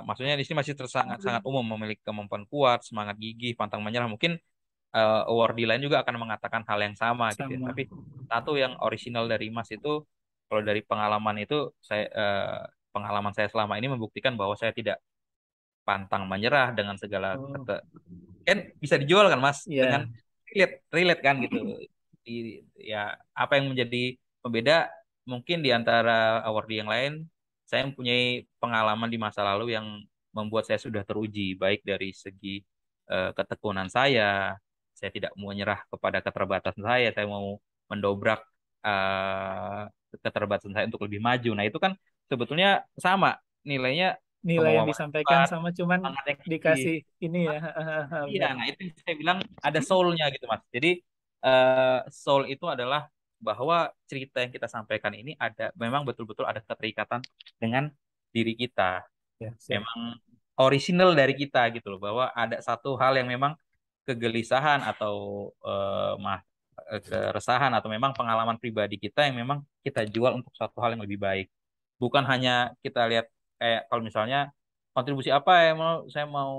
Speaker 1: Maksudnya di sini masih sangat sangat umum memiliki kemampuan kuat, semangat gigih, pantang menyerah. Mungkin award lain juga akan mengatakan hal yang sama gitu ya.
Speaker 2: Sama.
Speaker 1: Tapi satu yang orisinal dari Mas itu, kalau dari pengalaman itu, pengalaman saya selama ini membuktikan bahwa saya tidak pantang menyerah dengan segala
Speaker 2: Oh
Speaker 1: kan bisa dijual kan Mas dengan
Speaker 2: ya,
Speaker 1: relate kan gitu. Ya apa yang menjadi pembeda mungkin di antara award yang lain, saya mempunyai pengalaman di masa lalu yang membuat saya sudah teruji baik dari segi ketekunan saya tidak mau menyerah kepada keterbatasan saya mau mendobrak keterbatasan saya untuk lebih maju. Nah, itu kan sebetulnya sama nilainya
Speaker 2: nilai yang
Speaker 1: kemauan
Speaker 2: disampaikan
Speaker 1: kuat,
Speaker 2: sama cuman
Speaker 1: semangat yang tinggi.
Speaker 2: dikasih ini ya.
Speaker 1: Iya,
Speaker 2: Benar.
Speaker 1: nah itu yang saya bilang ada soul-nya gitu, Mas. Jadi soul itu adalah bahwa cerita yang kita sampaikan ini memang betul-betul ada keterikatan dengan diri kita.
Speaker 2: Ya, siap.
Speaker 1: Memang original dari kita gitu loh, bahwa ada satu hal yang memang kegelisahan atau keresahan atau memang pengalaman pribadi kita yang memang kita jual untuk suatu hal yang lebih baik. Bukan hanya kita lihat kayak kalau misalnya kontribusi apa ya saya mau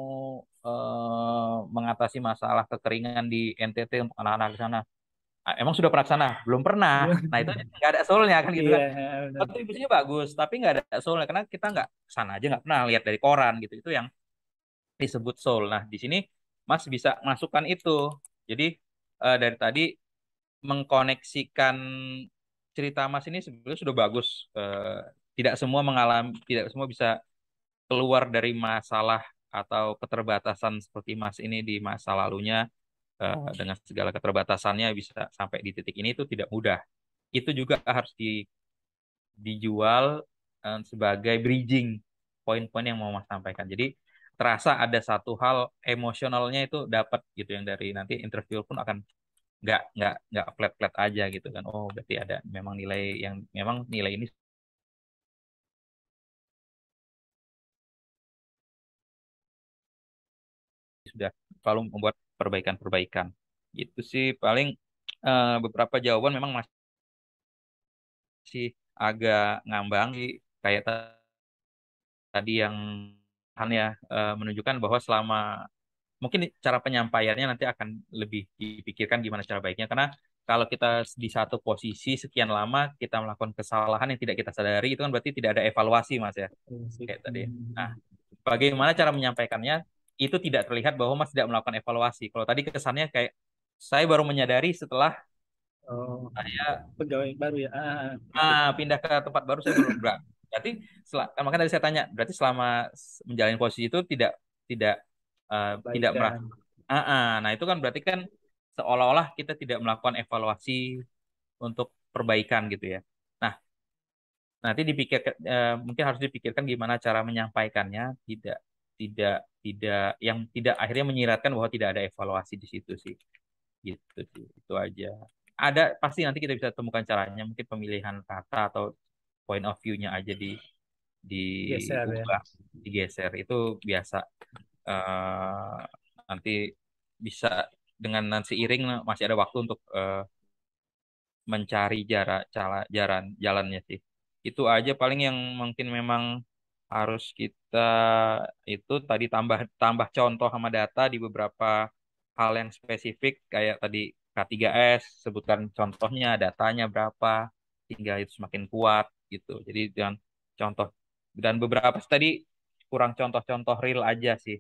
Speaker 1: mengatasi masalah kekeringan di NTT untuk anak-anak di sana. Ah, emang sudah pernah ke sana? Belum pernah. Nah itu nggak ada soulnya kan gitu
Speaker 2: Iya,
Speaker 1: kan.
Speaker 2: benar.
Speaker 1: Kontribusinya bagus, tapi nggak ada soulnya karena kita nggak sana aja nggak pernah lihat dari koran gitu. Itu yang disebut soul. Nah di sini Mas bisa masukkan itu. Jadi dari tadi mengkoneksikan cerita Mas ini sebenarnya sudah bagus. Tidak semua bisa keluar dari masalah atau keterbatasan seperti Mas ini di masa lalunya dengan segala keterbatasannya bisa sampai di titik ini itu tidak mudah. Itu juga harus dijual sebagai bridging poin-poin yang mau Mas sampaikan. Jadi terasa ada satu hal emosionalnya itu dapat gitu yang dari nanti interview pun akan nggak flat-flat aja gitu kan. Oh, berarti ada memang nilai yang memang nilai ini sudah selalu membuat perbaikan-perbaikan. Gitu sih paling beberapa jawaban memang masih agak ngambang kayak tadi yang kan ya menunjukkan bahwa selama mungkin cara penyampaiannya nanti akan lebih dipikirkan gimana cara baiknya karena kalau kita di satu posisi sekian lama kita melakukan kesalahan yang tidak kita sadari itu kan berarti tidak ada evaluasi Mas ya
Speaker 2: Iya sih.
Speaker 1: kayak tadi. Nah, bagaimana cara menyampaikannya itu tidak terlihat bahwa Mas tidak melakukan evaluasi. Kalau tadi kesannya kayak saya baru menyadari setelah
Speaker 2: Oh,
Speaker 1: saya
Speaker 2: pegawai baru ya. Gitu.
Speaker 1: pindah ke tempat baru saya baru enggak. Berarti makanya tadi saya tanya, berarti selama menjalani posisi itu tidak tidak merasa.
Speaker 2: Baikkan.
Speaker 1: Nah itu kan berarti kan seolah-olah kita tidak melakukan evaluasi untuk perbaikan gitu ya. Nah, nanti mungkin harus dipikirkan gimana cara menyampaikannya, tidak tidak tidak yang tidak akhirnya menyiratkan bahwa tidak ada evaluasi di situ sih. Gitu sih. Itu aja. Ada pasti nanti kita bisa temukan caranya, mungkin pemilihan kata atau point of view-nya aja
Speaker 2: Geser ya.
Speaker 1: diubah, digeser. Itu biasa. eh, Nanti bisa dengan nanti seiring masih ada waktu untuk mencari jalannya sih. Itu aja paling yang mungkin memang harus kita itu tadi tambah tambah contoh sama data di beberapa hal yang spesifik kayak tadi K3S sebutkan contohnya datanya berapa hingga itu semakin kuat gitu. Jadi dengan contoh dan beberapa tadi kurang contoh-contoh real aja sih.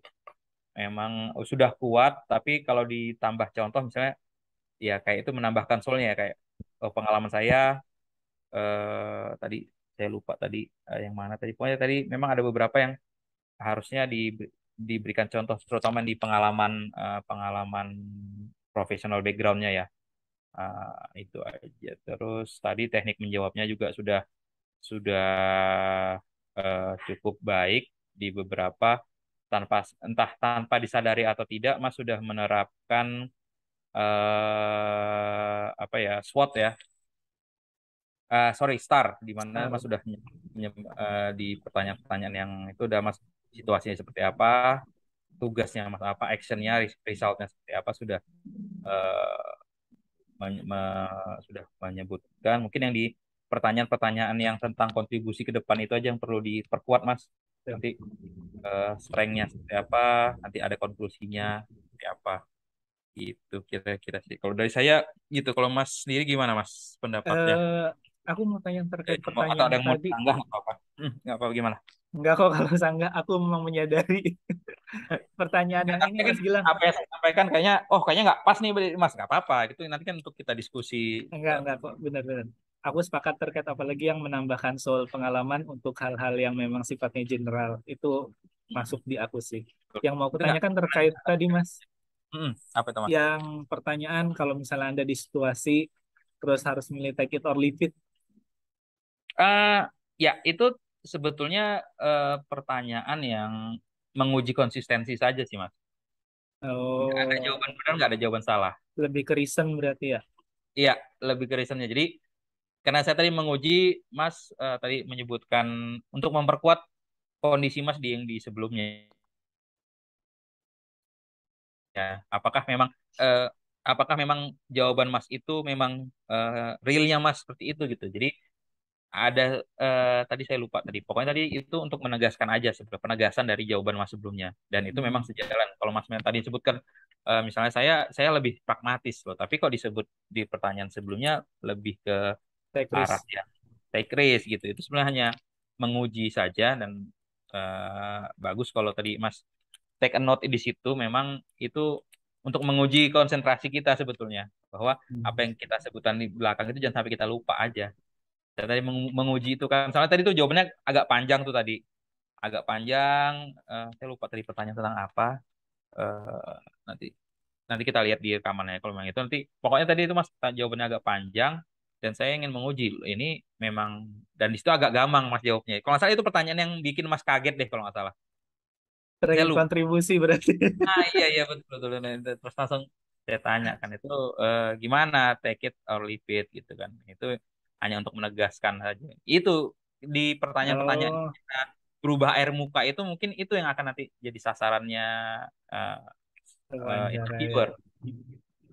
Speaker 1: Memang sudah kuat tapi kalau ditambah contoh misalnya ya kayak itu menambahkan soalnya ya kayak pengalaman saya tadi saya lupa tadi yang mana tadi pokoknya tadi memang ada beberapa yang harusnya diberikan contoh terutama di pengalaman profesional backgroundnya ya. Itu aja terus tadi teknik menjawabnya juga sudah cukup baik di beberapa entah tanpa disadari atau tidak Mas sudah menerapkan apa ya SWOT ya. Sorry, STAR, di mana
Speaker 2: Star.
Speaker 1: Mas sudah di pertanyaan-pertanyaan yang itu udah Mas situasinya seperti apa, tugasnya Mas apa, actionnya, resultnya seperti apa sudah eh, sudah menyebutkan. Mungkin yang di pertanyaan-pertanyaan yang tentang kontribusi ke depan itu aja yang perlu diperkuat Mas.
Speaker 2: Ya.
Speaker 1: Nanti strength-nya seperti apa, nanti ada konklusinya seperti apa. Itu kira-kira sih. Kalau dari saya gitu. Kalau Mas sendiri gimana Mas pendapatnya?
Speaker 2: Eh, aku mau tanya terkait
Speaker 1: Atau
Speaker 2: pertanyaan
Speaker 1: ada yang mau
Speaker 2: tadi.
Speaker 1: ditambah nggak apa-apa? Nggak apa-apa gimana?
Speaker 2: Enggak kok kalau sanggah, aku memang menyadari pertanyaan
Speaker 1: Nggak,
Speaker 2: yang
Speaker 1: tapi
Speaker 2: ini
Speaker 1: kan
Speaker 2: Mas Gilang.
Speaker 1: apa yang saya sampaikan kayaknya, oh kayaknya nggak pas nih Mas, nggak apa-apa. Itu nanti kan untuk kita diskusi.
Speaker 2: Enggak kok, benar-benar. Aku sepakat terkait apalagi yang menambahkan soal pengalaman untuk hal-hal yang memang sifatnya general. Itu masuk di aku sih. Yang mau aku
Speaker 1: Itu nggak?
Speaker 2: tanyakan terkait tadi Mas,
Speaker 1: Apa itu Mas?
Speaker 2: yang pertanyaan kalau misalnya Anda di situasi terus harus milih take it or leave it.
Speaker 1: Eh ya itu sebetulnya pertanyaan yang menguji konsistensi saja sih Mas. Nggak ada
Speaker 2: Oh,
Speaker 1: jawaban benar, nggak ada jawaban salah.
Speaker 2: lebih ke reason berarti ya.
Speaker 1: Iya, lebih ke reasonnya. Jadi karena saya tadi menguji Mas tadi menyebutkan untuk memperkuat kondisi Mas yang di sebelumnya. Ya, apakah memang eh, apakah memang jawaban Mas itu memang realnya Mas seperti itu gitu. Jadi ada tadi saya lupa tadi. Pokoknya tadi itu untuk menegaskan aja sebenarnya penegasan dari jawaban Mas sebelumnya. Dan itu memang
Speaker 2: Hmm,
Speaker 1: sejalan. Kalau Mas tadi sebutkan misalnya saya lebih pragmatis loh. Tapi kok disebut di pertanyaan sebelumnya lebih ke
Speaker 2: take
Speaker 1: arah
Speaker 2: risk.
Speaker 1: ya take risk gitu. Itu sebenarnya hanya menguji saja dan bagus kalau tadi Mas take a note di situ memang itu untuk menguji konsentrasi kita sebetulnya bahwa apa
Speaker 2: Hmm.
Speaker 1: yang kita sebutkan di belakang itu jangan sampai kita lupa aja. Saya tadi menguji itu kan, soalnya tadi tuh jawabannya agak panjang tuh tadi, agak panjang. Saya lupa tadi pertanyaan tentang apa. Eh, nanti nanti kita lihat di rekamannya kalau memang itu nanti. Pokoknya tadi itu mas jawabannya agak panjang dan saya ingin menguji ini memang dan di situ agak gampang mas jawabnya. Kalau nggak salah itu pertanyaan yang bikin mas kaget deh kalau nggak salah. Saya
Speaker 2: Terkait
Speaker 1: lupa.
Speaker 2: kontribusi berarti.
Speaker 1: Iya iya betul betul. Dan terus langsung saya tanya kan itu gimana take it or leave it gitu kan. Itu hanya untuk menegaskan saja. Itu di pertanyaan-pertanyaan
Speaker 2: Oh,
Speaker 1: kita berubah air muka itu mungkin itu yang akan nanti jadi sasarannya eh,
Speaker 2: wawancara ya.
Speaker 1: interviewer.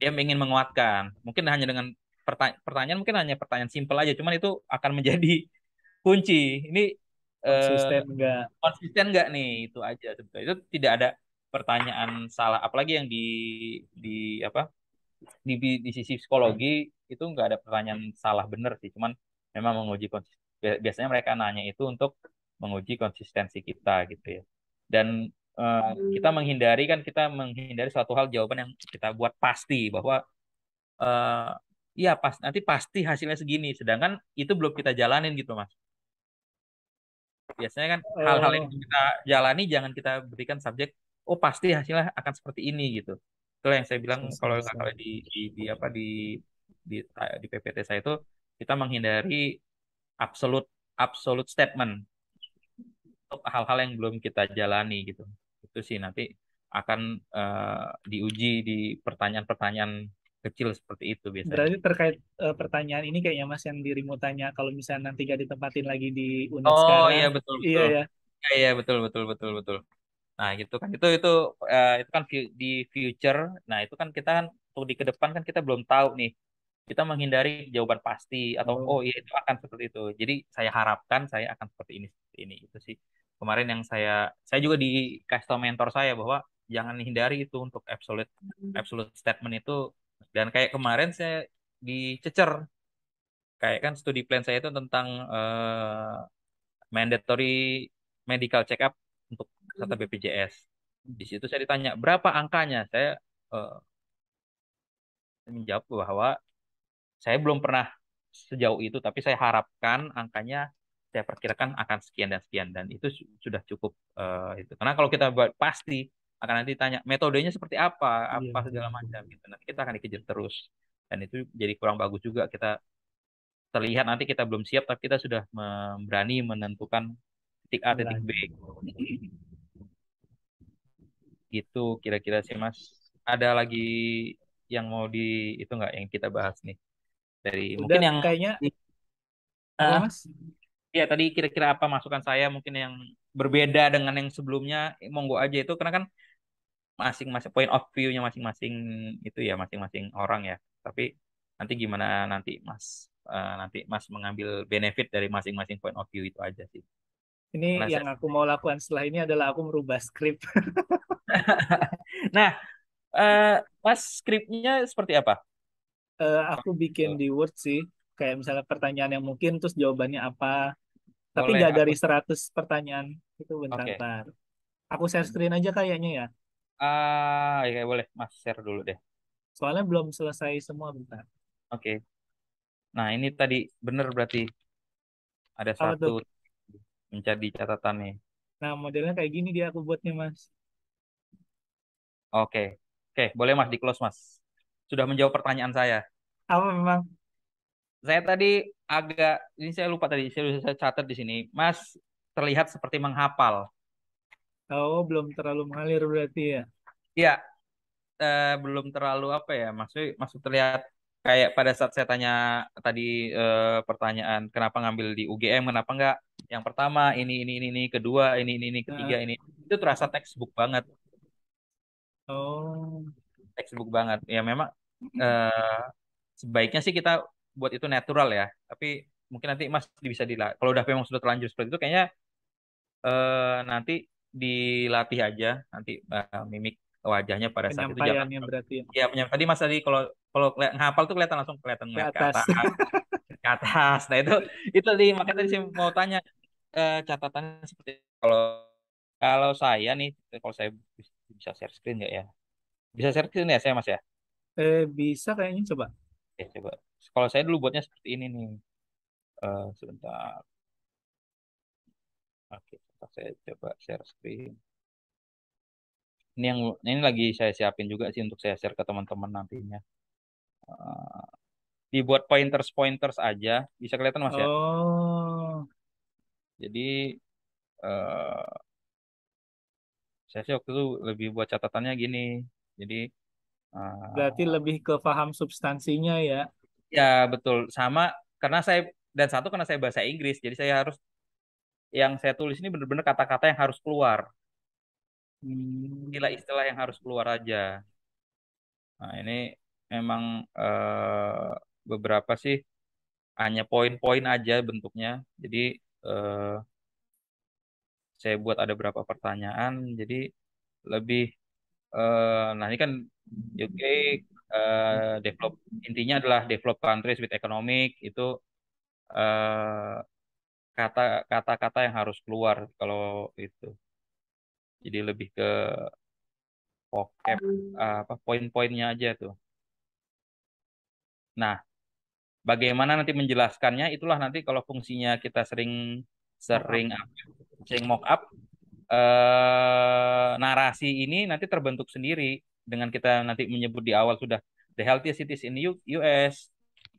Speaker 1: Dia ingin menguatkan. Mungkin hanya dengan pertanyaan mungkin hanya pertanyaan simpel aja, cuman itu akan menjadi kunci. Ini eh,
Speaker 2: Konsisten enggak?
Speaker 1: konsisten nggak nih itu aja sebetulnya itu tidak ada pertanyaan salah apalagi yang di apa di sisi psikologi itu nggak ada pertanyaan salah benar sih cuman memang menguji biasanya mereka nanya itu untuk menguji konsistensi kita gitu ya dan kita menghindari suatu hal jawaban yang kita buat pasti bahwa eh iya pas nanti pasti hasilnya segini sedangkan itu belum kita jalanin gitu mas Biasanya kan hal-hal yang
Speaker 2: Oh,
Speaker 1: kita jalani jangan kita berikan subjek, oh pasti hasilnya akan seperti ini gitu. Itulah yang saya bilang
Speaker 2: saya,
Speaker 1: kalau
Speaker 2: saya,
Speaker 1: nggak
Speaker 2: saya.
Speaker 1: salah di apa di di PPT saya itu kita menghindari absolute absolute statement untuk hal-hal yang belum kita jalani gitu. Itu sih nanti akan diuji di pertanyaan-pertanyaan kecil seperti itu biasanya.
Speaker 2: Berarti terkait pertanyaan ini kayaknya Mas yang dirimu tanya kalau misalnya nanti gak ditempatin lagi di unit
Speaker 1: Oh
Speaker 2: sekarang.
Speaker 1: iya betul
Speaker 2: Iya
Speaker 1: betul.
Speaker 2: ya.
Speaker 1: Iya iya, betul betul betul betul. Nah, gitu kan. Itu kan di future. Nah, itu kan kita kan untuk di ke depan kan kita belum tahu nih. Kita menghindari jawaban pasti atau
Speaker 2: Oh,
Speaker 1: oh iya itu akan seperti itu. Jadi saya harapkan saya akan seperti ini seperti ini. Itu sih kemarin yang saya juga dikasih tahu mentor saya bahwa jangan hindari itu untuk absolute absolute statement itu. Dan kayak kemarin saya dicecer kayak kan studi plan saya itu tentang mandatory medical check up untuk peserta BPJS. Di situ saya ditanya berapa angkanya. Saya eh, menjawab bahwa saya belum pernah sejauh itu, tapi saya harapkan angkanya saya perkirakan akan sekian dan sekian dan itu sudah cukup itu. Karena kalau kita buat pasti akan nanti tanya metodenya seperti apa,
Speaker 2: iya.
Speaker 1: apa segala macam gitu. Nanti kita akan dikejar terus dan itu jadi kurang bagus juga. Kita terlihat nanti kita belum siap, tapi kita sudah berani menentukan titik A, titik
Speaker 2: Mulai.
Speaker 1: B. Gitu kira-kira sih Mas. Ada lagi yang mau di itu nggak yang kita bahas nih dari mungkin
Speaker 2: Udah
Speaker 1: yang
Speaker 2: kayaknya apa
Speaker 1: ah
Speaker 2: Mas?
Speaker 1: ya tadi kira-kira apa masukan saya mungkin yang berbeda dengan yang sebelumnya monggo aja itu karena kan masing-masing point of view-nya masing-masing itu ya masing-masing orang ya. Tapi nanti gimana nanti nanti Mas mengambil benefit dari masing-masing point of view itu aja sih.
Speaker 2: Ini
Speaker 1: Karena
Speaker 2: yang
Speaker 1: saya
Speaker 2: aku mau lakukan setelah ini adalah aku merubah skrip.
Speaker 1: Nah, Mas skripnya seperti apa?
Speaker 2: Aku bikin di Word sih. Kayak misalnya pertanyaan yang mungkin terus jawabannya apa. Tapi
Speaker 1: Boleh
Speaker 2: nggak
Speaker 1: aku.
Speaker 2: dari 100 pertanyaan. Itu
Speaker 1: Oke.
Speaker 2: bentar-bentar. Aku share screen aja kayaknya ya.
Speaker 1: Ya boleh Mas share dulu deh.
Speaker 2: Soalnya belum selesai semua bentar.
Speaker 1: Oke. Nah, ini tadi bener berarti ada
Speaker 2: Apa
Speaker 1: satu
Speaker 2: tuh?
Speaker 1: menjadi catatan nih.
Speaker 2: Nah, modelnya kayak gini dia aku buatnya, Mas.
Speaker 1: Oke. Oke, boleh Mas di close Mas. Sudah menjawab pertanyaan saya.
Speaker 2: Apa memang?
Speaker 1: Saya tadi agak ini saya lupa tadi, saya catat di sini. Mas terlihat seperti menghafal.
Speaker 2: Oh, belum terlalu mengalir berarti ya.
Speaker 1: Iya, belum terlalu apa ya, maksud terlihat kayak pada saat saya tanya tadi pertanyaan kenapa ngambil di UGM, kenapa enggak yang pertama ini, kedua ini, ketiga
Speaker 2: Nah,
Speaker 1: ini. Itu terasa textbook banget,
Speaker 2: oh,
Speaker 1: textbook banget. Ya memang eh, sebaiknya sih kita buat itu natural ya. Tapi mungkin nanti Mas bisa kalau udah memang sudah terlanjur seperti itu kayaknya nanti dilatih aja nanti mimik wajahnya pada saat itu jangan
Speaker 2: penyampaiannya berarti ya.
Speaker 1: ya tadi Mas tadi kalau kalau ngapal tuh kelihatan langsung kelihatan
Speaker 2: Ke
Speaker 1: ngeliat
Speaker 2: atas.
Speaker 1: ke atas. Nah itu tadi makanya tadi saya mau tanya catatannya seperti kalau kalau saya nih kalau saya bisa share screen nggak ya? Bisa share screen ya saya Mas ya?
Speaker 2: Bisa kayaknya coba.
Speaker 1: Oke, coba. Kalau saya dulu buatnya seperti ini nih. Sebentar. Oke, sebentar saya coba share screen. Ini lagi saya siapin juga sih untuk saya share ke teman-teman nantinya. Eh, Dibuat pointers-pointers aja, bisa kelihatan Mas ya.
Speaker 2: Oh,
Speaker 1: Jadi saya sih waktu itu lebih buat catatannya gini. Jadi
Speaker 2: berarti
Speaker 1: eh,
Speaker 2: lebih ke paham substansinya ya.
Speaker 1: ya betul sama karena saya dan satu karena saya bahasa Inggris, jadi saya harus yang saya tulis ini benar-benar kata-kata yang harus keluar,
Speaker 2: Hmm,
Speaker 1: istilah-istilah yang harus keluar aja. Nah ini memang beberapa sih hanya poin-poin aja bentuknya. Jadi eh, saya buat ada beberapa pertanyaan. Jadi lebih nah ini kan UK develop intinya adalah develop countries with economic itu eh, kata kata-kata yang harus keluar kalau itu. Jadi lebih ke vocab apa poin-poinnya aja tuh. Nah, bagaimana nanti menjelaskannya itulah nanti kalau fungsinya kita sering
Speaker 2: Mock up.
Speaker 1: sering sering mock up narasi ini nanti terbentuk sendiri dengan kita nanti menyebut di awal sudah the healthiest cities in US.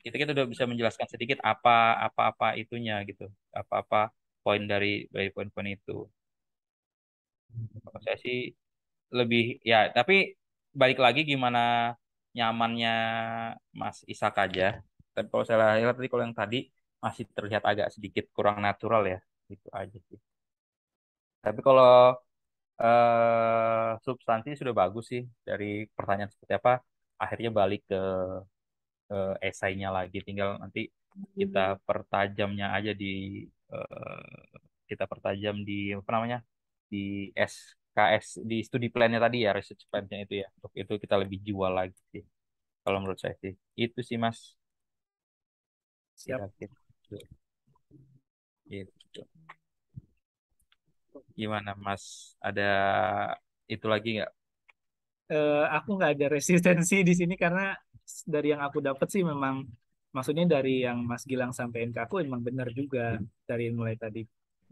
Speaker 1: Kita udah bisa menjelaskan sedikit apa itunya gitu. Apa-apa poin dari poin-poin itu. Kalau saya sih lebih ya, tapi balik lagi gimana nyamannya Mas Isak aja. Tapi kalau saya lihat tadi kalau yang tadi masih terlihat agak sedikit kurang natural ya. Itu aja sih. Tapi kalau substansi sudah bagus sih dari pertanyaan seperti apa. Akhirnya balik ke esainya lagi. Tinggal nanti kita pertajamnya aja kita pertajam di apa namanya di SKS di studi plan-nya tadi ya research plan-nya itu ya. Untuk itu kita lebih jual lagi sih. Kalau menurut saya sih itu sih Mas.
Speaker 2: Siap.
Speaker 1: Kira-kira gitu. Gimana Mas? Ada itu lagi nggak?
Speaker 2: Aku nggak ada resistensi di sini karena dari yang aku dapat sih memang maksudnya dari yang Mas Gilang sampaikan ke aku emang benar juga dari mulai tadi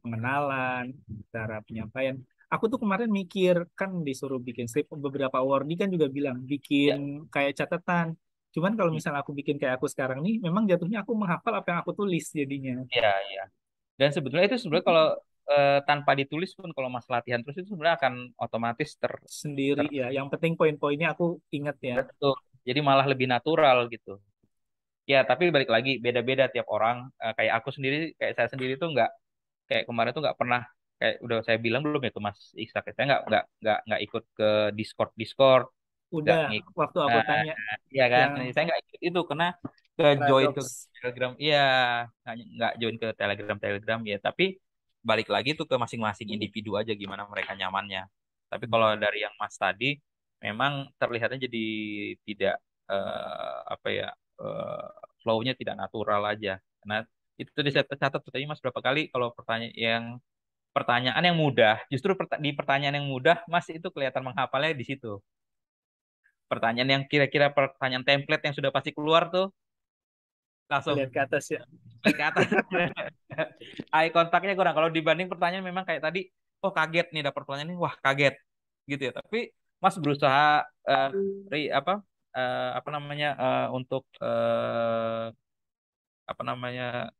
Speaker 2: pengenalan, cara penyampaian. Aku tuh kemarin mikir kan disuruh bikin skrip beberapa awardee kan juga bilang bikin
Speaker 1: Ya,
Speaker 2: kayak catatan. Cuman kalau misalnya aku bikin kayak aku sekarang nih, memang jatuhnya aku menghafal apa yang aku tulis jadinya
Speaker 1: ya, ya. Dan sebetulnya itu sebenarnya kalau tanpa ditulis pun kalau Mas latihan terus itu sebenarnya akan otomatis
Speaker 2: sendiri
Speaker 1: ter
Speaker 2: ya. Yang penting poin-poinnya aku ingat ya.
Speaker 1: betul. Jadi malah lebih natural gitu. Ya, tapi balik lagi beda-beda tiap orang. Kayak aku sendiri, kayak saya sendiri tuh nggak kayak kemarin tuh nggak pernah kayak udah saya bilang belum ya ke Mas Iksak, saya nggak ikut ke Discord, nggak
Speaker 2: Udah
Speaker 1: ngikut.
Speaker 2: waktu aku
Speaker 1: Nah,
Speaker 2: tanya
Speaker 1: iya kan,
Speaker 2: yang
Speaker 1: saya nggak ikut itu karena ke join ke
Speaker 2: paradoks.
Speaker 1: Telegram, iya nggak join ke Telegram ya. Tapi balik lagi tuh ke masing-masing individu aja gimana mereka nyamannya. Tapi kalau dari yang Mas tadi, memang terlihatnya jadi tidak apa ya eh, flow-nya tidak natural aja. Karena itu tadi saya catat tuh tadi Mas berapa kali kalau pertanyaan yang mudah, justru di pertanyaan yang mudah Mas itu kelihatan menghafalnya di situ. Pertanyaan yang kira-kira pertanyaan template yang sudah pasti keluar tuh langsung
Speaker 2: Lihat ke atas ya.
Speaker 1: klik ke atas. Eye kontaknya kurang. Kalau dibanding pertanyaan memang kayak tadi, oh kaget nih dapat pertanyaan ini, wah kaget gitu ya. Tapi Mas berusaha apa apa namanya untuk apa namanya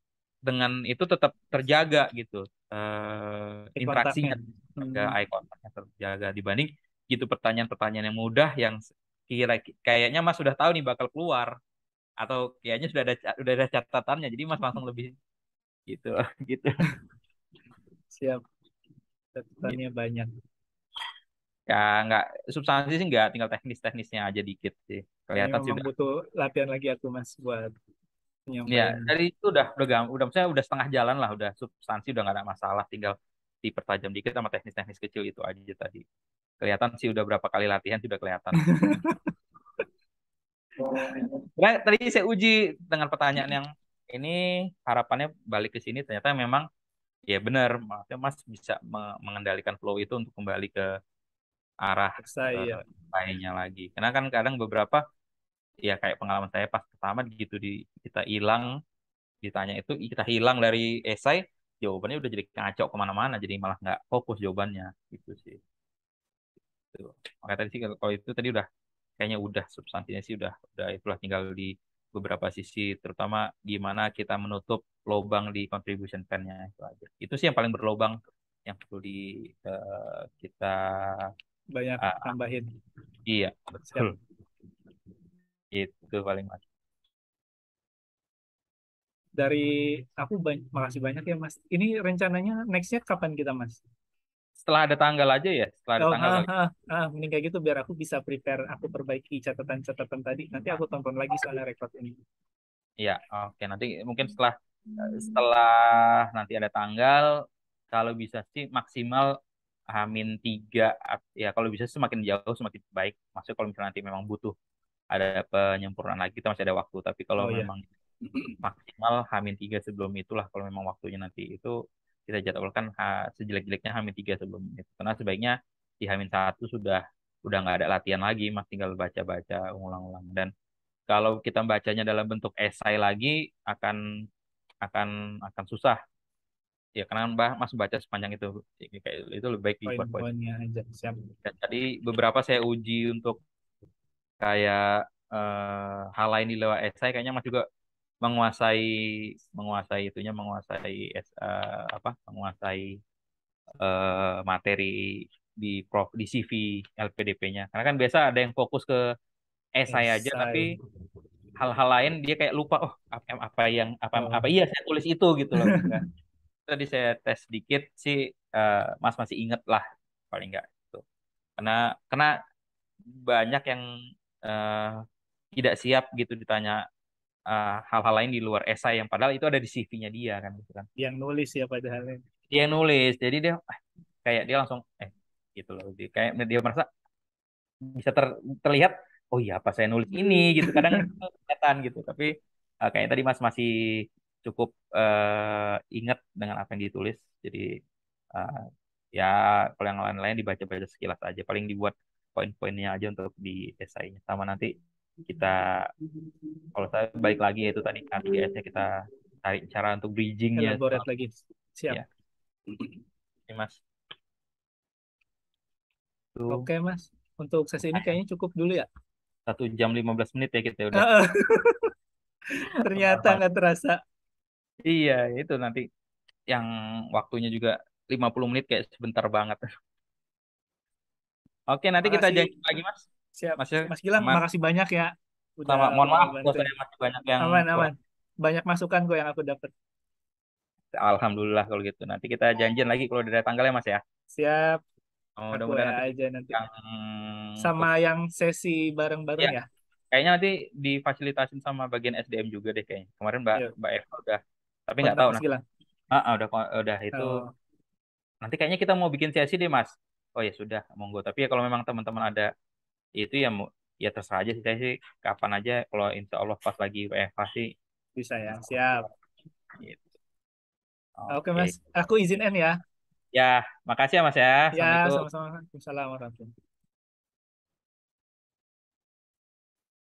Speaker 1: dengan itu tetap terjaga gitu
Speaker 2: Kontaknya.
Speaker 1: interaksinya terjaga,
Speaker 2: Hmm.
Speaker 1: eye contact-nya terjaga dibanding gitu pertanyaan-pertanyaan yang mudah yang kira kayaknya Mas sudah tahu nih bakal keluar atau kayaknya sudah ada catatannya jadi Mas langsung lebih gitu gitu.
Speaker 2: Siap.
Speaker 1: Gitu.
Speaker 2: Catatannya banyak.
Speaker 1: Ya nggak substansi sih nggak tinggal teknis-teknisnya aja dikit sih
Speaker 2: Kayaknya
Speaker 1: kelihatan sih
Speaker 2: memang
Speaker 1: udah
Speaker 2: butuh latihan lagi aku Mas buat
Speaker 1: ya
Speaker 2: penyampaian.
Speaker 1: dari itu udah maksudnya udah setengah jalan lah udah substansi udah nggak ada masalah tinggal dipertajam dikit sama teknis-teknis kecil itu aja tadi kelihatan sih udah berapa kali latihan sudah kelihatan. Nah, tadi saya uji dengan pertanyaan yang ini harapannya balik ke sini ternyata memang ya benar maksudnya Mas bisa mengendalikan flow itu untuk kembali ke arah
Speaker 2: Saya
Speaker 1: lainnya lagi. Karena kan kadang beberapa ya kayak pengalaman saya pas pertama gitu kita hilang ditanya itu kita hilang dari esai jawabannya udah jadi ngaco kemana-mana jadi malah nggak fokus jawabannya gitu sih. Tuh. Makanya tadi sih kalau itu tadi udah kayaknya udah substansinya sih udah itulah tinggal di beberapa sisi terutama gimana kita menutup lubang di contribution plan-nya itu aja. Itu sih yang paling berlubang yang perlu kita
Speaker 2: banyak
Speaker 1: ah,
Speaker 2: tambahin.
Speaker 1: iya
Speaker 2: Siap.
Speaker 1: betul itu paling mas.
Speaker 2: Dari aku makasih banyak ya Mas. Ini rencananya nextnya kapan kita Mas?
Speaker 1: Setelah ada tanggal aja ya setelah ada
Speaker 2: Oh,
Speaker 1: tanggal kali.
Speaker 2: mending kayak gitu biar aku bisa prepare, aku perbaiki catatan-catatan tadi. Nanti aku tonton lagi soalnya record ini.
Speaker 1: Iya oke nanti mungkin setelah nanti ada tanggal kalau bisa sih maksimal H-3 ya kalau bisa semakin jauh semakin baik. Maksudnya kalau misalnya nanti memang butuh ada penyempurnaan lagi kita masih ada waktu tapi kalau
Speaker 2: Oh ya,
Speaker 1: memang maksimal H-3 sebelum itulah kalau memang waktunya nanti itu kita jadwalkan sejelek-jeleknya H-3 sebelum itu karena sebaiknya di H-1 udah nggak ada latihan lagi mas tinggal baca-baca ulang-ulang dan kalau kita bacanya dalam bentuk esai lagi akan akan susah ya karena Mas baca sepanjang itu, kayak itu lebih baik dibuat poin.
Speaker 2: Poin-poinnya aja. Siap.
Speaker 1: Dan tadi beberapa saya uji untuk kayak hal lain di lewat esai, kayaknya Mas juga menguasai menguasai itunya, menguasai menguasai materi di di CV LPDP-nya. Karena kan biasa ada yang fokus ke esai aja, tapi
Speaker 2: Esai.
Speaker 1: hal-hal lain dia kayak lupa, oh apa yang apa
Speaker 2: Oh,
Speaker 1: iya saya tulis itu gitu loh. Enggak. Tadi saya tes sedikit sih, Mas masih inget lah paling enggak itu. Karena banyak yang eh, tidak siap gitu ditanya hal-hal lain di luar esai yang padahal itu ada di CV-nya dia kan gitu kan.
Speaker 2: yang nulis ya padahal.
Speaker 1: Dia yang nulis, jadi dia kayak dia langsung gitu loh. Kayak dia merasa bisa terlihat, oh iya apa saya nulis ini gitu. Kadang itu kelihatan gitu, tapi kayaknya tadi Mas masih cukup ingat dengan apa yang ditulis. Jadi eh, ya kalau yang lain-lain dibaca-baca sekilas aja, paling dibuat poin-poinnya aja untuk di esainya. Sama nanti kita, kalau saya balik lagi itu tadi kan di esai kita cari cara untuk bridgingnya.
Speaker 2: Elaborate lagi. Siap.
Speaker 1: Ya, ini Mas itu
Speaker 2: Oke, Mas. Untuk sesi ini kayaknya cukup dulu ya.
Speaker 1: 1 jam 15 menit ya kita udah.
Speaker 2: Ternyata nggak terasa.
Speaker 1: Iya, itu nanti yang waktunya juga 50 menit kayak sebentar banget. Oke, nanti kita
Speaker 2: Makasih.
Speaker 1: janji lagi Mas.
Speaker 2: Siap.
Speaker 1: Mas ya,
Speaker 2: Mas Gilang,
Speaker 1: sama
Speaker 2: makasih banyak ya. Udah
Speaker 1: sama mohon
Speaker 2: mau
Speaker 1: maaf kalau
Speaker 2: bantuin.
Speaker 1: saya masih banyak yang
Speaker 2: Aman, aman.
Speaker 1: kurang.
Speaker 2: Banyak masukan kok yang aku dapat.
Speaker 1: Alhamdulillah kalau gitu. Nanti kita janjian lagi kalau udah ada tanggalnya Mas ya.
Speaker 2: Siap. Aku
Speaker 1: Mudah-mudahan
Speaker 2: ya
Speaker 1: nanti
Speaker 2: aja nanti.
Speaker 1: yang
Speaker 2: Sama
Speaker 1: untuk
Speaker 2: yang sesi
Speaker 1: ya,
Speaker 2: bareng-bareng ya.
Speaker 1: kayaknya nanti difasilitasin sama bagian SDM juga deh kayaknya. Kemarin Mbak
Speaker 2: Yuk.
Speaker 1: Mbak Eva udah, tapi nggak
Speaker 2: Kontak
Speaker 1: tahu
Speaker 2: Mas
Speaker 1: nah.
Speaker 2: Gilang.
Speaker 1: Udah itu.
Speaker 2: Oh,
Speaker 1: Nanti kayaknya kita mau bikin sesi deh Mas. Oh ya sudah, monggo. Tapi ya kalau memang teman-teman ada itu ya ya terserah aja sih, saya sih kapan aja kalau insya Allah pas lagi WFH sih
Speaker 2: bisa ya.
Speaker 1: insya
Speaker 2: Siap.
Speaker 1: Allah gitu.
Speaker 2: Oke,
Speaker 1: Oke,
Speaker 2: Mas. Aku izin N ya.
Speaker 1: ya makasih ya Mas ya,
Speaker 2: Ya,
Speaker 1: assalamualaikum.
Speaker 2: sama-sama. Assalamualaikum warahmatullahi wabarakatuh.